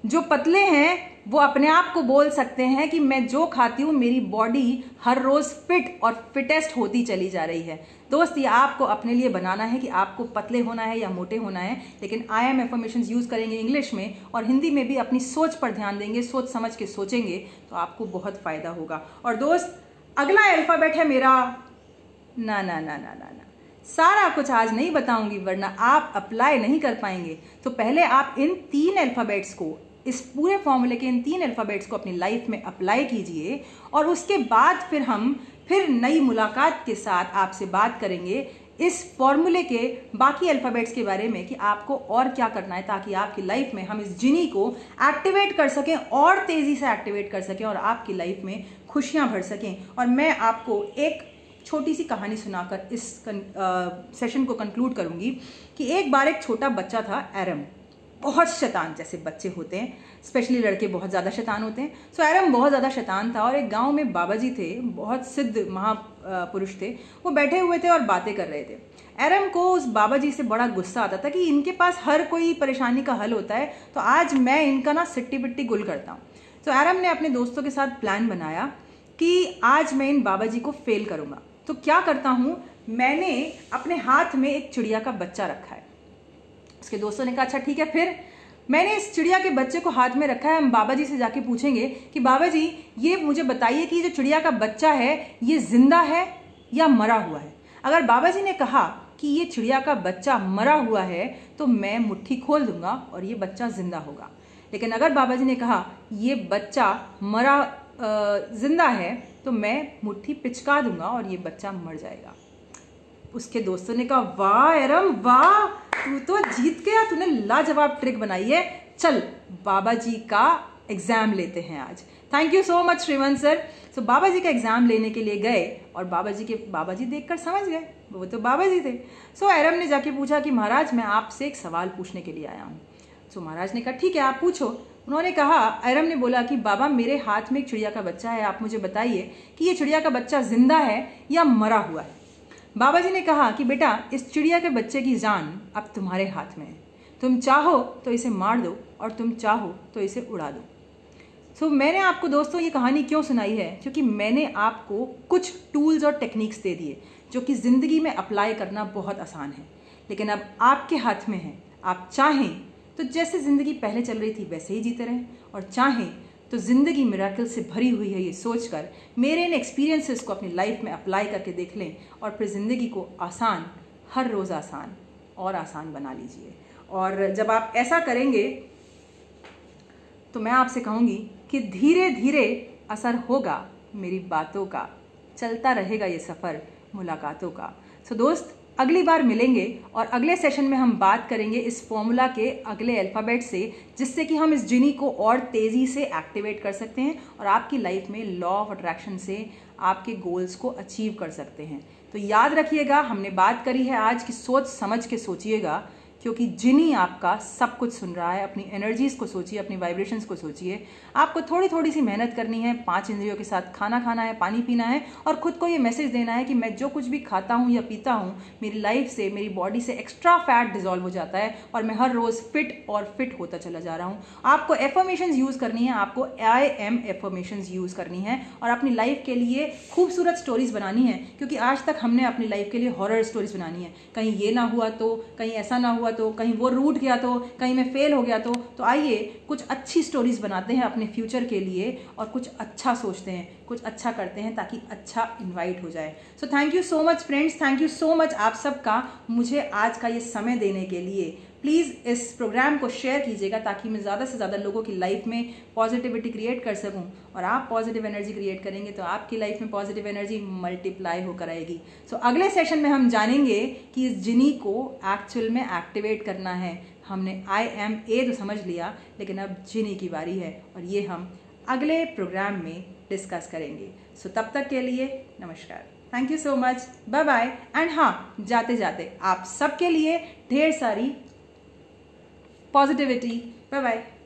जो पतले हैं वो अपने आप को बोल सकते हैं कि मैं जो खाती हूँ मेरी बॉडी हर रोज फिट और फिटेस्ट होती चली जा रही है। दोस्त, ये आपको अपने लिए बनाना है कि आपको पतले होना है या मोटे होना है, लेकिन आई एम एफर्मेशंस यूज करेंगे इंग्लिश में, और हिंदी में भी अपनी सोच पर ध्यान देंगे, सोच समझ के सोचेंगे तो आपको बहुत फायदा होगा। और दोस्त, अगला अल्फाबेट है मेरा ना ना ना ना ना ना। सारा कुछ आज नहीं बताऊंगी वरना आप अप्लाई नहीं कर पाएंगे। तो पहले आप इन 3 अल्फाबेट्स को, इस पूरे फॉर्मूले के इन 3 अल्फाबेट्स को अपनी लाइफ में अप्लाई कीजिए, और उसके बाद फिर हम नई मुलाकात के साथ आपसे बात करेंगे इस फॉर्मूले के बाकी अल्फाबेट्स के बारे में कि आपको और क्या करना है ताकि आपकी लाइफ में हम इस जिनी को एक्टिवेट कर सकें और तेजी से एक्टिवेट कर सकें और आपकी लाइफ में खुशियां भर सकें। और मैं आपको एक छोटी सी कहानी सुनाकर इस सेशन को कंक्लूड करूंगी कि एक बार एक छोटा बच्चा था, एरम। बहुत शैतान जैसे बच्चे होते हैं, स्पेशली लड़के बहुत ज़्यादा शैतान होते हैं। सो एरम बहुत ज़्यादा शैतान था, और एक गांव में बाबा जी थे, बहुत सिद्ध महापुरुष थे। वो बैठे हुए थे और बातें कर रहे थे। एरम को उस बाबा जी से बड़ा गुस्सा आता था कि इनके पास हर कोई परेशानी का हल होता है, तो आज मैं इनका ना सिट्टी पिट्टी गुल करता हूँ। तो एरम ने अपने दोस्तों के साथ प्लान बनाया कि आज मैं इन बाबा जी को फेल करूँगा। तो क्या करता हूँ, मैंने अपने हाथ में एक चिड़िया का बच्चा रखा है। उसके दोस्तों ने कहा अच्छा ठीक है। फिर मैंने इस चिड़िया के बच्चे को हाथ में रखा है। हम बाबा जी से जाके पूछेंगे कि बाबा जी ये मुझे बताइए कि जो चिड़िया का बच्चा है ये जिंदा है या मरा हुआ है। अगर बाबा जी ने कहा कि ये चिड़िया का बच्चा मरा हुआ है तो मैं मुट्ठी खोल दूंगा और ये बच्चा जिंदा होगा। लेकिन अगर बाबा जी ने कहा ये बच्चा जिंदा है तो मैं मुट्ठी पिचका दूंगा और ये बच्चा मर जाएगा। उसके दोस्तों ने कहा वाह एरम वाह, तू तो जीत गया, तूने लाजवाब ट्रिक बनाई है। चल बाबा जी का एग्जाम लेते हैं आज। Thank you so much Shrivant sir. So Baba ji का एग्जाम लेने के लिए गए और बाबा जी देखकर समझ गए, वो तो बाबा जी थे। सो एरम ने जाके पूछा कि महाराज मैं आपसे एक सवाल पूछने के लिए आया हूँ। सो महाराज ने कहा ठीक है आप पूछो। उन्होंने कहा, एरम ने बोला कि बाबा मेरे हाथ में एक चिड़िया का बच्चा है, आप मुझे बताइए कि ये चिड़िया का बच्चा जिंदा है या मरा हुआ है। बाबा जी ने कहा कि बेटा इस चिड़िया के बच्चे की जान अब तुम्हारे हाथ में है, तुम चाहो तो इसे मार दो और तुम चाहो तो इसे उड़ा दो। सो मैंने आपको दोस्तों ये कहानी क्यों सुनाई है, क्योंकि मैंने आपको कुछ टूल्स और टेक्निक्स दे दिए जो कि ज़िंदगी में अप्लाई करना बहुत आसान है, लेकिन अब आपके हाथ में है। आप चाहें तो जैसे ज़िंदगी पहले चल रही थी वैसे ही जीते रहें, और चाहें तो ज़िंदगी मिरेकल से भरी हुई है ये सोचकर मेरे इन एक्सपीरियंसेस को अपनी लाइफ में अप्लाई करके देख लें और फिर ज़िंदगी को आसान, हर रोज़ आसान और आसान बना लीजिए। और जब आप ऐसा करेंगे तो मैं आपसे कहूँगी कि धीरे धीरे असर होगा मेरी बातों का, चलता रहेगा ये सफ़र मुलाकातों का। सो दोस्त अगली बार मिलेंगे और अगले सेशन में हम बात करेंगे इस फॉर्मूला के अगले अल्फ़ाबेट से, जिससे कि हम इस जिनी को और तेज़ी से एक्टिवेट कर सकते हैं और आपकी लाइफ में लॉ ऑफ अट्रैक्शन से आपके गोल्स को अचीव कर सकते हैं। तो याद रखिएगा हमने बात करी है आज की सोच समझ के सोचिएगा, क्योंकि जिनी आपका सब कुछ सुन रहा है। अपनी एनर्जीज़ को सोचिए, अपनी वाइब्रेशंस को सोचिए। आपको थोड़ी थोड़ी सी मेहनत करनी है, 5 इंद्रियों के साथ खाना खाना है, पानी पीना है और खुद को ये मैसेज देना है कि मैं जो कुछ भी खाता हूँ या पीता हूँ मेरी लाइफ से, मेरी बॉडी से एक्स्ट्रा फैट डिजॉल्व हो जाता है और मैं हर रोज़ फिट होता चला जा रहा हूँ। आपको एफर्मेशंस यूज़ करनी है, आपको IM एफर्मेशंस यूज़ करनी है और अपनी लाइफ के लिए खूबसूरत स्टोरीज बनानी है, क्योंकि आज तक हमने अपनी लाइफ के लिए हॉरर स्टोरीज बनानी है। कहीं ये ना हुआ तो, कहीं ऐसा ना हुआ तो, कहीं वो रूठ गया तो, कहीं मैं फेल हो गया तो आइए कुछ अच्छी स्टोरीज बनाते हैं अपने फ्यूचर के लिए और कुछ अच्छा सोचते हैं, कुछ अच्छा करते हैं ताकि अच्छा इनवाइट हो जाए। So thank you so much friends, thank you so much आप सबका मुझे आज का ये समय देने के लिए। प्लीज़ इस प्रोग्राम को शेयर कीजिएगा ताकि मैं ज़्यादा से ज़्यादा लोगों की लाइफ में पॉजिटिविटी क्रिएट कर सकूं, और आप पॉजिटिव एनर्जी क्रिएट करेंगे तो आपकी लाइफ में पॉजिटिव एनर्जी मल्टीप्लाई होकर आएगी। सो अगले सेशन में हम जानेंगे कि इस जिनी को एक्चुअल में एक्टिवेट करना है। हमने IMA तो समझ लिया, लेकिन अब जिनी की बारी है और ये हम अगले प्रोग्राम में डिस्कस करेंगे। सो तब तक के लिए नमस्कार, thank you so much, bye bye. And हाँ, जाते जाते आप सबके लिए ढेर सारी पॉजिटिविटी। Bye bye.